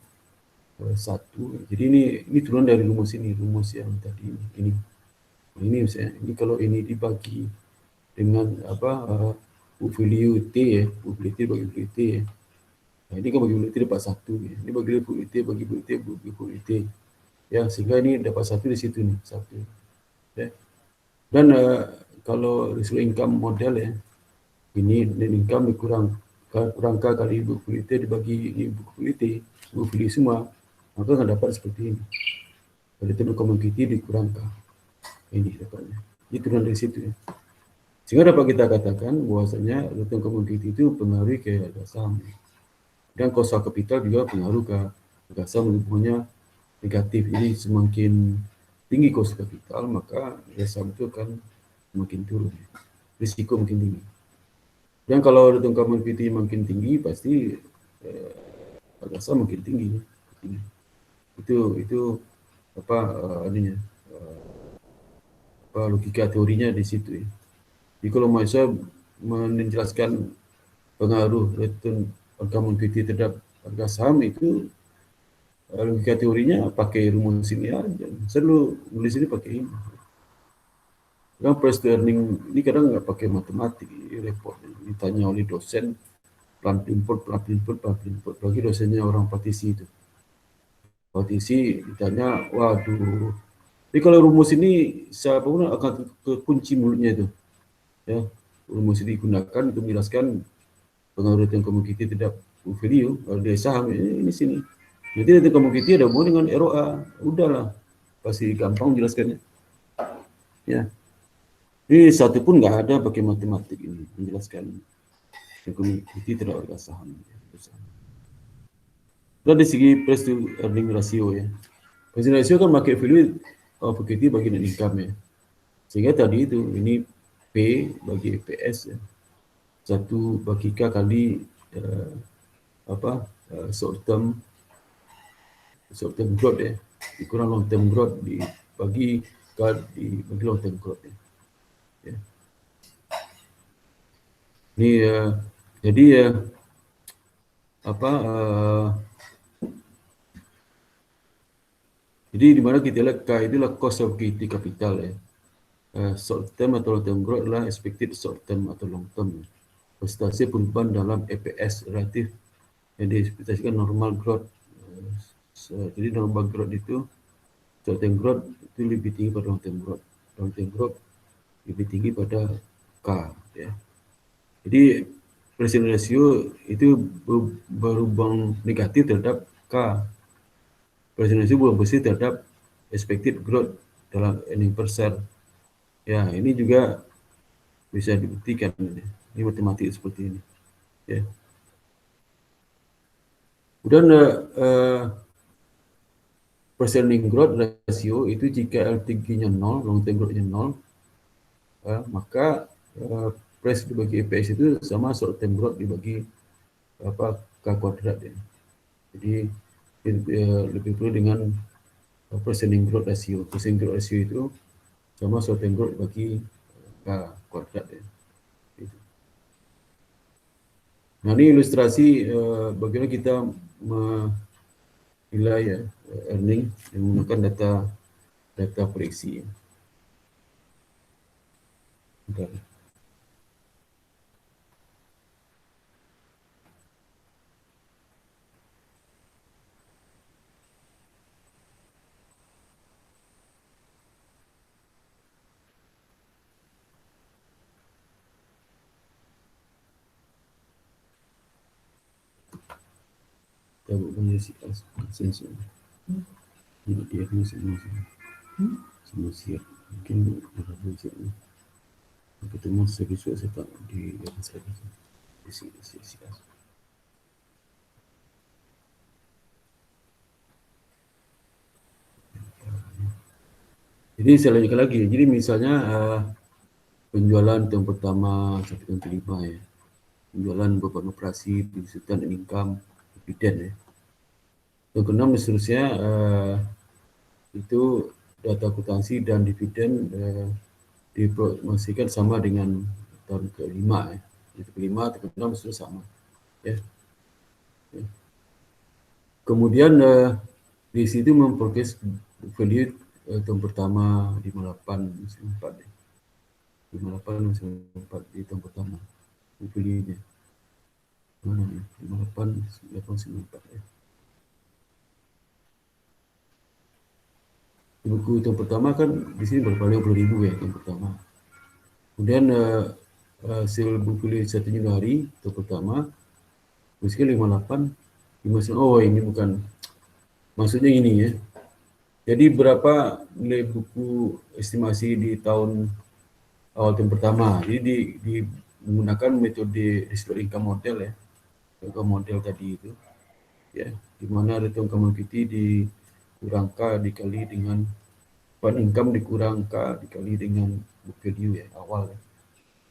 1. Jadi ini turun dari rumus yang tadi ini misalnya, ini kalau ini dibagi dengan book value T ya, book value T bagi value T ya. Nah, ini kan bagi value T dapat 1 ya. Ini bagi value T bagi value T. Ya, sehingga ini dapat 1 di situ nih, 1. Ya. Dan kalau residual income model ya, ini net income dikurang K kali book value T dibagi ini book value T, book value semua, maka akan dapat seperti ini. Return on common equity dikurang K. Ini dapatnya. Ini turun dari situ ya. Sehingga dapat kita katakan bahwasanya return on common equity itu pengaruh ke harga saham. Dan cost of capital juga pengaruh ke harga saham, hubungannya negatif. Jadi semakin tinggi cost of capital, maka harga saham itu akan makin turun. Risiko makin tinggi. Dan kalau return on common equity makin tinggi, pasti harga saham makin tinggi. Itu apa adanya logika teorinya di situ ya. Jadi kalau mau saya menjelaskan pengaruh return on common equity terhadap harga saham itu logika teorinya pakai rumus ini aja. Saya dulu nulis ini pakai ini. Yang price to earning ini kadang nggak pakai matematik, repot. Ditanya oleh dosen, pelan input. Bagi dosennya orang partisi itu. Partisi ditanya, waduh. Jadi kalau rumus ini siapapun akan kekunci mulutnya itu. Ya, rumus ini digunakan untuk menjelaskan pengaruh return common equity terhadap book value dari saham ini sini. Nanti return common equity ada hubungan dengan ROA, udahlah pasti gampang menjelaskannya. Ya, ini satu pun nggak ada pakai matematik ini menjelaskan return common equity terhadap harga saham. Dan dari segi price to earning ratio ya, price to ratio kan market value of equity bagi net income ya. Sehingga tadi itu ini P bagi PS ya. 1 bagi K kali short term growth ya, dikurang long term growth dibagi long term growth ya. Ya. Ini jadi jadi di mana kita lihat K itulah cost of equity capital ya. Short term atau long term growth adalah expected short term atau long term. Persentase perubahan dalam EPS relatif yang diekspektasikan normal growth. Jadi normal growth itu short term growth itu lebih tinggi pada long term growth. Long term growth lebih tinggi pada K ya. Jadi present ratio itu berubah negatif terhadap K. Present ratio berubah positif terhadap expected growth dalam earning per share. Ya, ini juga bisa dibuktikan. Ini matematik seperti ini. Ya. Kemudian present earning growth ratio itu jika L3-nya 0, long term growth-nya 0, maka price dibagi EPS itu sama short term growth dibagi K kuadrat ya. Jadi lebih perlu dengan present earning growth ratio. Present earning growth ratio itu sama short term growth bagi K kuadrat ya. Nah, ini ilustrasi bagaimana kita menilai ya, earning yang menggunakan data prediksi. Ya. Bentar. Kita punya sensor. Ini dia punya semua siap. Mungkin ada siapnya. Ketemu visual saya tak di atas lagi. Di sini. Jadi saya lanjutkan lagi. Jadi misalnya penjualan tahun pertama sampai tahun kelima ya. Penjualan beban operasi, penjualan dan income, dividen ya. Tahun keenam dan seterusnya itu data akuntansi dan dividen dipromosikan sama dengan tahun kelima ya. Tahun kelima, tahun keenam sudah sama ya. Kemudian di situ memfokus value tahun pertama 58 ya. 58 di tahun pertama value-nya. Mana nih? 58 ya. Di buku tahun pertama kan di sini berapa 50.000 ya tahun pertama. Kemudian hasil buku 1 Januari tahun pertama meskipun 58 oh ini bukan maksudnya ini ya. Jadi berapa nilai buku estimasi di tahun awal tahun pertama. Jadi menggunakan metode discrete income model ya. Income model tadi itu ya, di mana return common equity dikurang K dikali dengan fund income dikurang K dikali dengan book value ya awal ya.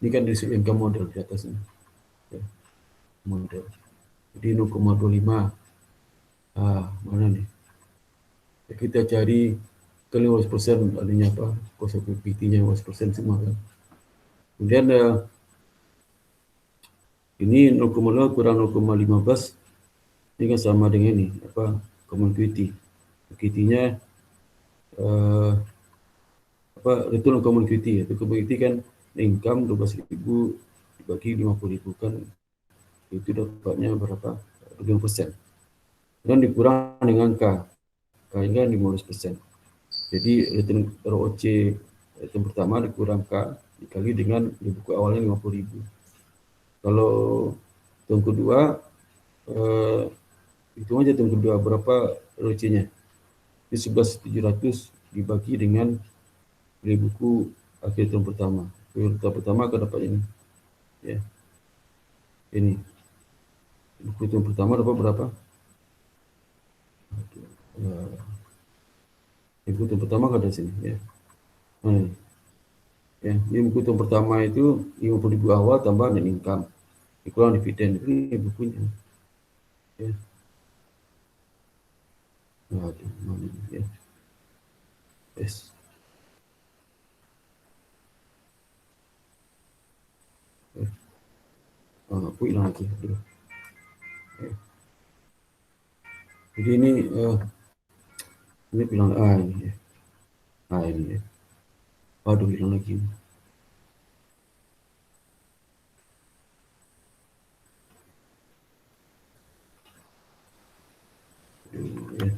Ini kan discrete income model di atas ini. Ya. Model. Jadi 0,25. Mana nih? Ya, kita cari ke 15% adanya apa? Cost of equity-nya 15% semua kan. Kemudian ini 0,0 kurang 0,15 ini kan sama dengan ini apa common equity. Equity-nya return on common equity ya. Common equity kan income 12.000 dibagi 50.000 kan itu dapatnya berapa? 20%. Dan dikurang dengan K. K-nya 15%. Jadi return ROC return pertama dikurang K dikali dengan di buku awalnya 50.000. Kalau tahun kedua hitung aja tahun kedua berapa ROC-nya. Di 11.700 dibagi dengan nilai buku akhir tahun pertama. Tahun pertama akan dapat ini. Ya. Ini. Buku tahun pertama dapat berapa? Buku tahun pertama kan ada sini ya. Ya, ini buku tahun pertama itu 50.000 awal tambah net income. Dikurang dividen. Ini bukunya. Ya. Aduh, mana ini ya. Yes. Aku hilang lagi. Aduh. Ya. Jadi ini bilang ini ya. Ini ya. Aduh, hilang lagi. Ya.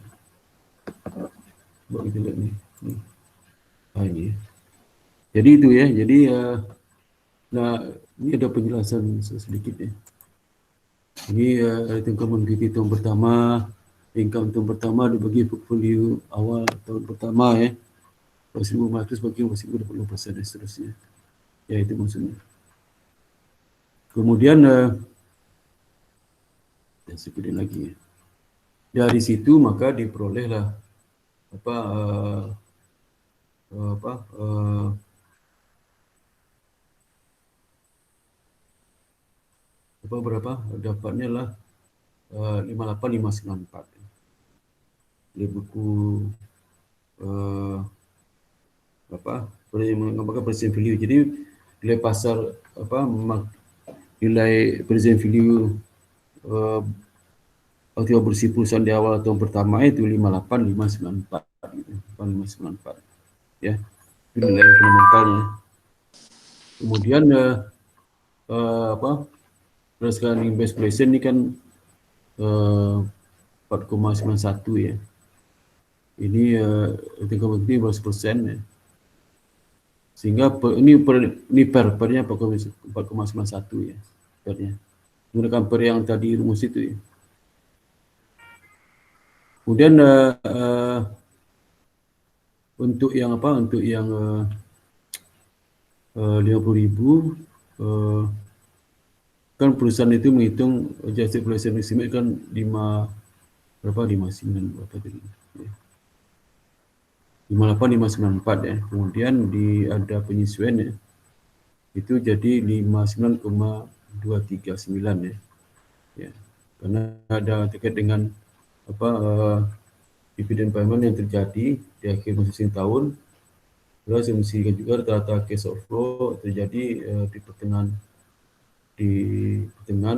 Buat kita lihat nih. Ini ya. Jadi itu ya. Jadi nah ini ada penjelasan sedikit ya. Ini return common equity tahun pertama, income tahun pertama dibagi portfolio awal tahun pertama ya. Kalau 1,500 bagi masih 20% dan seterusnya. Ya itu maksudnya. Kemudian dan sekian lagi. Dari situ maka diperolehlah apa apa berapa dapatnya lah 58594 di buku apa menggambarkan present value. Jadi nilai pasar apa nilai present value aktiva bersih perusahaan di awal tahun pertama itu 58594 gitu. 58594 ya. Itu nilai fundamentalnya. Kemudian apa berdasarkan invest valuation ini kan 4,91 ya. Ini tingkat bukti 12% ya. Sehingga ini pernya 4,91 ya. Pernya. Menggunakan per yang tadi rumus itu ya. Kemudian untuk yang apa? Untuk yang 50.000 kan perusahaan itu menghitung adjusted valuation estimate kan 59 berapa tadi? 58594 ya. Kemudian ada penyesuaian ya. Itu jadi 59,239 ya. Ya. Karena ada terkait dengan apa dividen payment yang terjadi di akhir masing-masing tahun. Terus asumsikan juga rata-rata cash outflow terjadi di pertengahan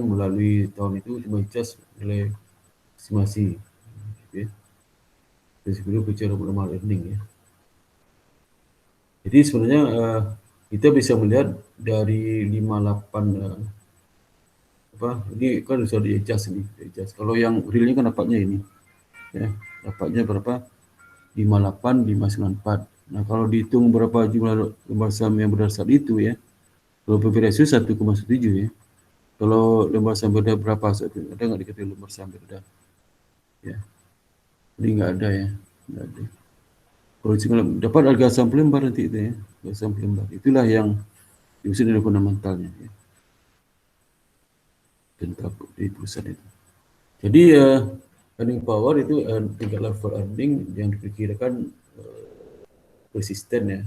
melalui tahun itu cuma adjust nilai estimasi. Okay. Dari sebelum bicara normal earning ya. Jadi sebenarnya kita bisa melihat dari 58 apa ini kan sudah di adjust nih, kalau yang realnya kan dapatnya ini ya, dapatnya berapa 58594. Nah kalau dihitung berapa jumlah lembar saham yang berdasar itu ya, kalau PB ratio 1,7 ya, kalau lembar saham beredar berapa ada nggak dikatakan lembar saham beredar ya, ini nggak ada ya, nggak ada. Kalau dapat harga saham lembar nanti itu ya, harga saham lembar itulah yang dimaksud dari fundamentalnya ya. Tentang di perusahaan itu. Jadi earning power itu tingkat level earning yang diperkirakan persisten ya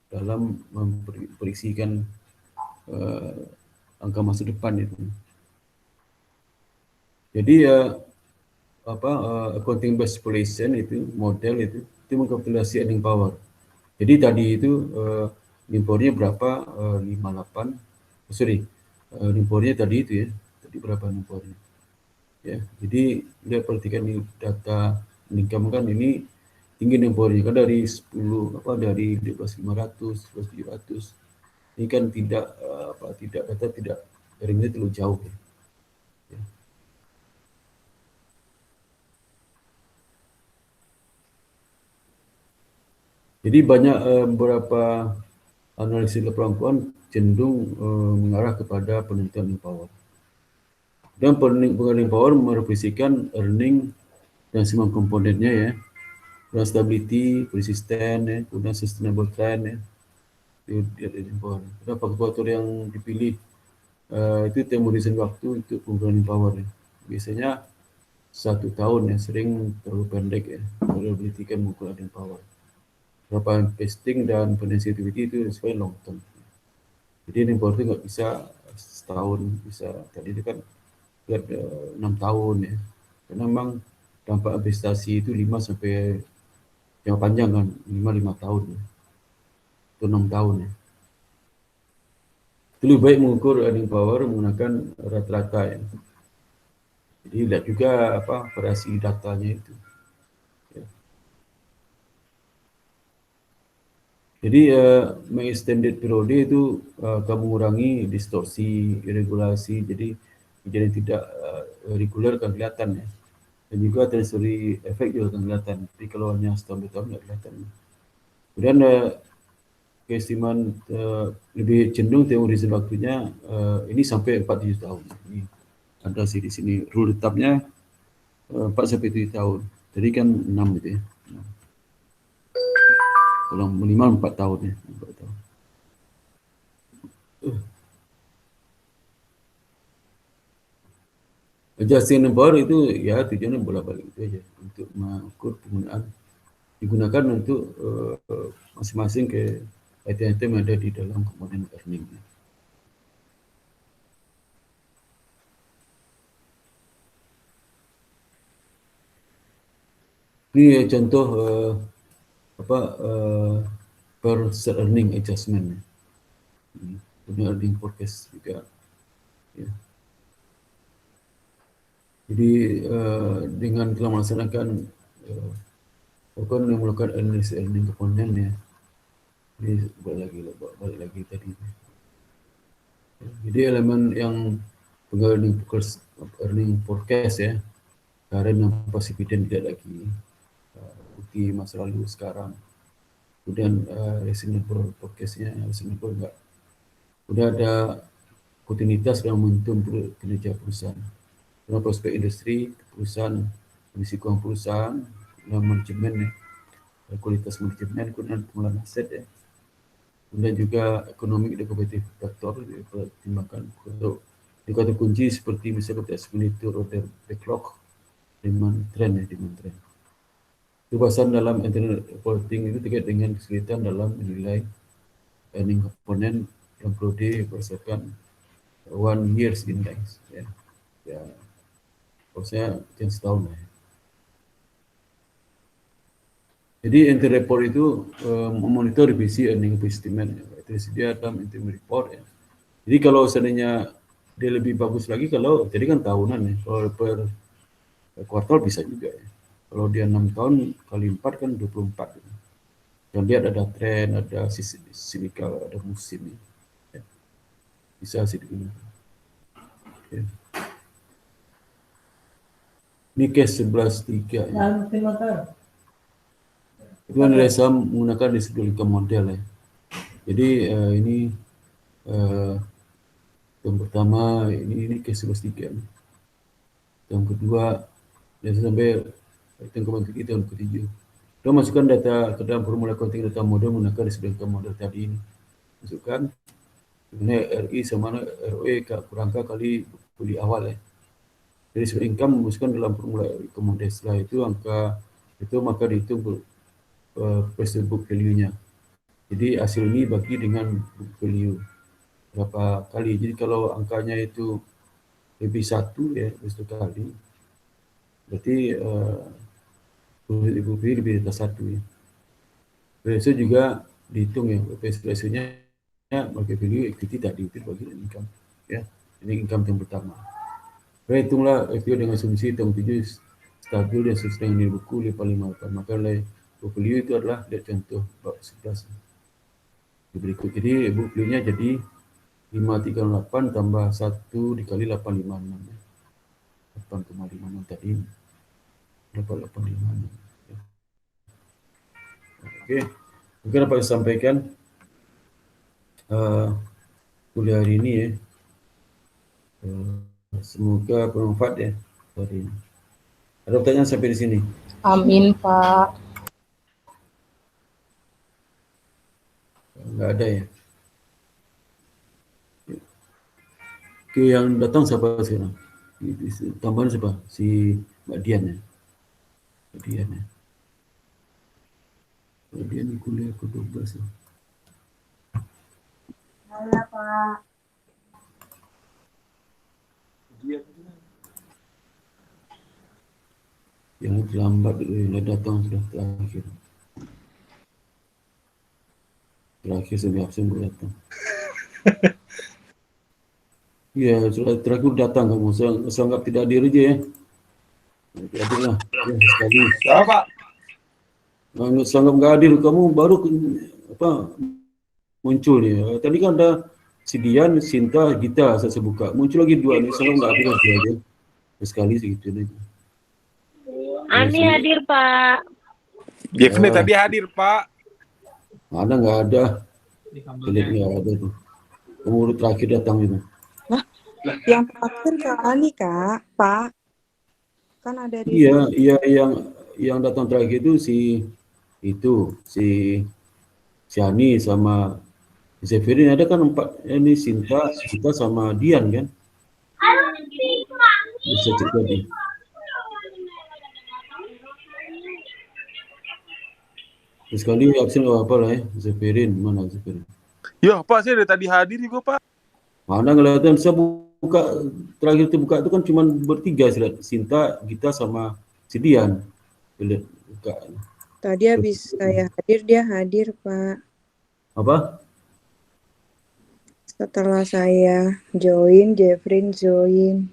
dalam memprediksikan angka masa depan itu. Jadi accounting based valuation itu model itu mengkalkulasi earning power. Jadi tadi itu impornya berapa 58 impornya tadi itu ya, tadi berapa impornya ya. Jadi lihat perhatikan ini data income kan ini tinggi impornya kan dari 10 dari 12.500 12.700 ini kan tidak data tidak dari ini terlalu jauh ya. Jadi banyak beberapa analisis laporan cenderung mengarah kepada penentuan earning power. Dan earning power merefleksikan earning dan semua komponennya ya. Dan stability, persisten ya, kemudian sustainable trend ya. Earning power. Dan faktor yang dipilih itu temurisan waktu untuk pengukuran earning power ya. Biasanya 1 tahun ya, sering terlalu pendek ya. Probability mengukur earning power. Berapa investing dan sensitivity itu sesuai long term. Jadi earning power itu nggak bisa setahun, bisa tadi itu kan 6 tahun ya. Karena memang dampak investasi itu 5 sampai yang panjang kan 5 tahun ya. Atau 6 tahun ya. Itu lebih baik mengukur earning power menggunakan rata-rata ya. Jadi lihat juga variasi datanya itu. Ya. Jadi extended periode itu akan mengurangi distorsi, regulasi, jadi tidak reguler akan kelihatan ya. Dan juga treasury effect juga akan kelihatan. Tapi kalau hanya setahun 2 tahun nggak kelihatan. Kemudian keistimewaan lebih cenderung teori waktunya ini sampai 47 tahun. Ini ada sih di sini rule tetapnya 4 sampai 7 tahun. Jadi kan 6 gitu ya. Kalau minimal 4 tahun ya. 4 tahun. Adjusting number itu ya tujuannya bolak-balik itu aja untuk mengukur penggunaan, digunakan untuk masing-masing ke item-item yang ada di dalam komponen earning. Ini contoh per set earning adjustment. Punya earning forecast juga. Ya. Jadi dengan telah melaksanakan melakukan analysis earning komponen ya, ini balik lagi tadi. Jadi elemen yang earning forecast ya, current dan past dividend tidak lagi bukti masa lalu sekarang. Kemudian reasonable forecastnya, reasonable enggak. Udah ada kontinuitas dalam momentum kinerja perusahaan. Dalam prospek industri, perusahaan, kondisi keuangan perusahaan, dalam manajemen, kualitas manajemen, kemudian pengelolaan aset ya. Kemudian juga ekonomi dan kompetitif faktor dipertimbangkan untuk kata kunci seperti misalnya monitor order backlog, demand trend ya, demand trend. Kebahasan dalam internal reporting itu terkait dengan kesulitan dalam menilai earning komponen yang perlu berdasarkan 1 years index ya. Ya. Maksudnya yang setahun lah. Jadi interim report itu memonitor revisi earning estimate. Itu dia dalam interim report ya. Jadi kalau seandainya dia lebih bagus lagi kalau jadi kan tahunan ya. Kalau per kuartal bisa juga ya. Kalau dia 6 tahun kali 4 kan 24 ya. Dan lihat ada tren, ada silikal, ada musim ya. Bisa sih digunakan. Okay. Ini case 11.3 ya. Itu kan Reza menggunakan residual income model ya. Jadi ini yang pertama ini case 11.3 nih. Yang kedua Reza sampai tahun ketiga. Kita masukkan data ke dalam formula accounting data model menggunakan residual income model tadi ini. Masukkan ini RI sama ROE kurangkan kali beli awal ya. Jadi residual income masukkan dalam formula income model. Setelah itu angka itu maka dihitung present book value-nya. Jadi hasil ini bagi dengan book value berapa kali. Jadi kalau angkanya itu lebih 1 ya, 1 kali, berarti book value lebih dari 1 ya. Ratio juga dihitung ya, ratio-nya market value equity tak dihitung bagi income ya. Ini income yang pertama. Baik, hitunglah FPO dengan asumsi tahun 7 stabil dan sesuai dengan nilai buku 558. Maka nilai book value itu adalah lihat contoh bab 11 berikut. Jadi book value-nya jadi 538 tambah 1 dikali 856 ya. 8,56 tadi dapat 856 ya. Oke, mungkin dapat saya sampaikan kuliah hari ini ya. Semoga bermanfaat ya hari ini. Ada pertanyaan sampai di sini? Amin, Pak. Enggak ada ya. Oke, yang datang siapa sekarang? Tambahan siapa? Si Mbak Dian ya. Mbak Dian ya. Mbak Dian kuliah ke-12 ya. Halo, Pak. Yang terlambat sudah datang sudah terakhir. Terakhir sampai absen baru datang. Ya, sudah terakhir datang kamu. Saya anggap tidak hadir aja ya. Tidak hadir lah. Ya, sekali. Ya, Pak. Saya anggap nggak hadir. Kamu baru muncul ya. Tadi kan ada si Dian, Sinta, Gita saya buka. Muncul lagi 2 nih. Saya nggak hadir aja. Sekali segitu aja. Ani hadir, Pak. Jeffrey tadi hadir, Pak. Ada nggak ada? Lihat nggak ada tuh. Kamu terakhir datang itu. Yang terakhir Kak Ani, Kak. Pak. Kan ada di Iya, iya yang datang terakhir itu si Ani sama Zeferin. Ada kan 4 ini, Sinta, kita sama Dian kan? Bisa cek tadi. Sekali absen nggak apa lah ya. Zeferin, mana Zeferin? Ya Pak, saya dari tadi hadir juga Pak. Mana ngeliatin saya buka, terakhir itu buka itu kan cuma bertiga, Sinta, kita sama si Dian. Lihat buka. tadi habis saya hadir, dia hadir, Pak. Apa? Setelah saya join, Jeffrin join.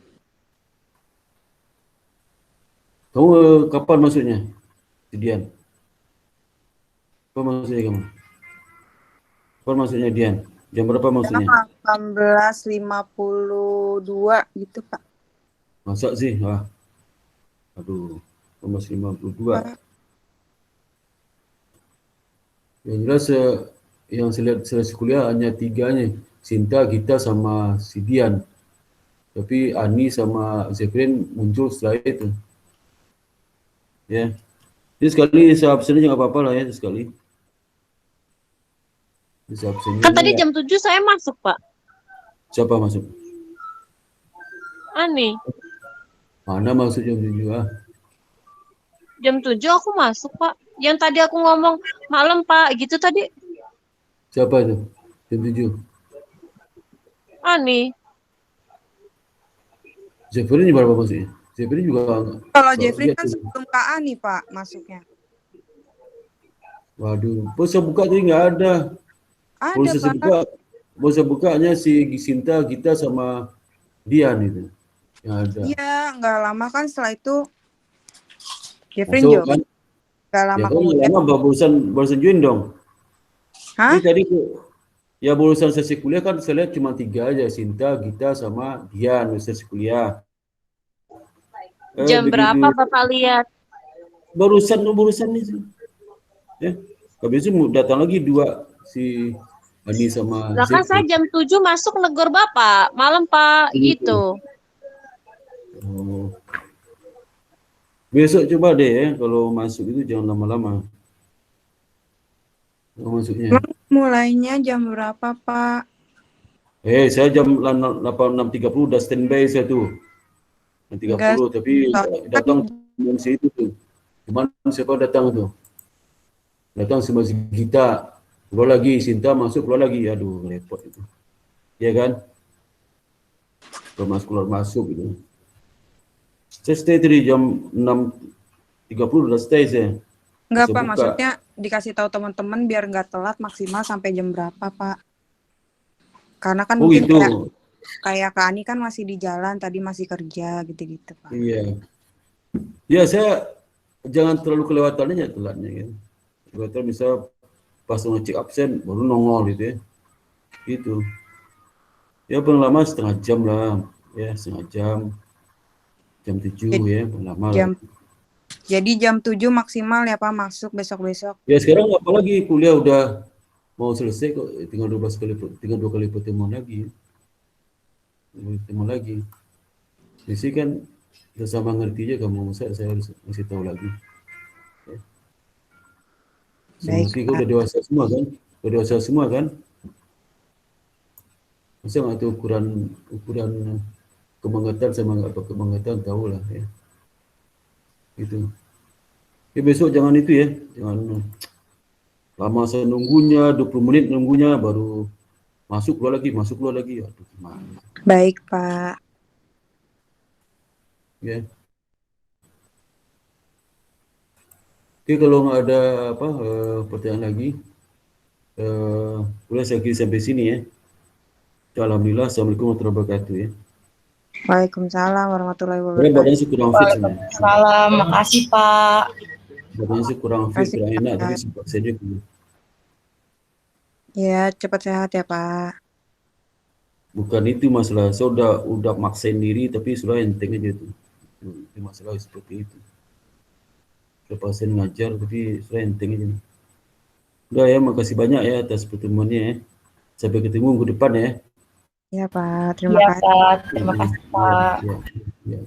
Kamu kapan masuknya, si Dian? Kapan masuknya kamu? Kapan masuknya Dian? Jam berapa masuknya? 18.52 gitu, Pak. Masa sih? Wah. Aduh, 52. Yang jelas yang saya lihat selesai kuliah hanya 3-nya. Sinta, kita sama si Dian. Tapi Ani sama Zefrin muncul setelah itu. Ya. Jadi sekali saya absennya nggak apa-apa lah ya sekali. Saya absennya. Kan tadi jam 7 saya masuk, Pak. Siapa masuk? Ani. Mana masuk jam 7 ah? Jam 7 aku masuk, Pak. Yang tadi aku ngomong malam, Pak. Gitu tadi. Siapa itu? Jam 7. Ani. Zefrin berapa masuknya? Zefrin juga. Kalau Jeffrin kan sebelum Kak Ani, Pak, masuknya. Waduh, bos saya buka tadi nggak ada. Ada, Pak. Bos saya bukanya si Sinta, kita sama Dian itu. Yang ada. Iya, nggak lama kan setelah itu Jeffrin Masuk, join. kan? Nggak lama Ya, kemudian. lama barusan join dong. Hah? Ini tadi ya barusan sesi kuliah kan saya lihat cuma 3 aja, Sinta, kita sama Dian sesi kuliah. Jam berapa Bapak lihat? Barusan nih sih. Ya, habis itu datang lagi 2 si Ani sama Lah kan saya jam 7 masuk negor Bapak. Malam, Pak. Gitu. Oh. Besok coba deh ya, kalau masuk itu jangan lama-lama. Kalau masuknya. Mulainya jam berapa, Pak? Saya jam 6.30 udah standby saya tuh. 6.30 tapi datang cuma si itu tuh. Cuman siapa datang tuh? Datang sama si Gita. Keluar lagi, Sinta masuk, keluar lagi. Aduh, repot itu. Iya kan? Keluar masuk gitu. Saya stay tadi jam 6.30 udah stay saya. Enggak, Pak, maksudnya dikasih tahu teman-teman biar nggak telat maksimal sampai jam berapa, Pak? Karena kan mungkin gitu. kayak Kak Ani kan masih di jalan, tadi masih kerja gitu-gitu, Pak. Iya. Ya, saya jangan terlalu kelewatan aja telatnya kan. Kelewatan bisa pas ngecek absen baru nongol gitu ya. Gitu. Ya paling lama setengah jam lah. Ya, setengah jam. Jam 7 ya, paling lama lah. Jadi jam 7 maksimal ya, Pak, masuk besok-besok. Ya sekarang apalagi kuliah udah mau selesai kok, tinggal 2 kali pertemuan lagi. Jadi kan kita sama ngerti aja kamu, saya harus masih tahu lagi. Ya. Baik, kau udah dewasa semua kan? Masa nggak tahu ukuran kebangetan sama nggak kebangetan, tahu lah ya. Gitu. Ya besok jangan itu ya, jangan lama saya nunggunya, 20 menit nunggunya baru masuk keluar lagi. Aduh, gimana? Baik, Pak. Ya. Oke, kalau nggak ada pertanyaan lagi, boleh saya kira sampai sini ya. Alhamdulillah, assalamualaikum warahmatullahi wabarakatuh ya. Waalaikumsalam warahmatullahi wabarakatuh. Badannya sih kurang fit sebenarnya. Waalaikumsalam, makasih Pak. Badannya sih kurang fit, kurang enak, tapi sempat saja. Ya, cepat sehat ya, Pak. Bukan itu masalah, saya udah maksain diri, tapi sudah enteng aja tuh. Itu masalah seperti itu. Pasien ngajar, tapi sudah enteng aja. Udah ya, makasih banyak ya atas pertemuannya ya. Sampai ketemu minggu depan ya. Ya Pak, terima Iya, kasih. Pak. Terima kasih, Pak. Ya, ya.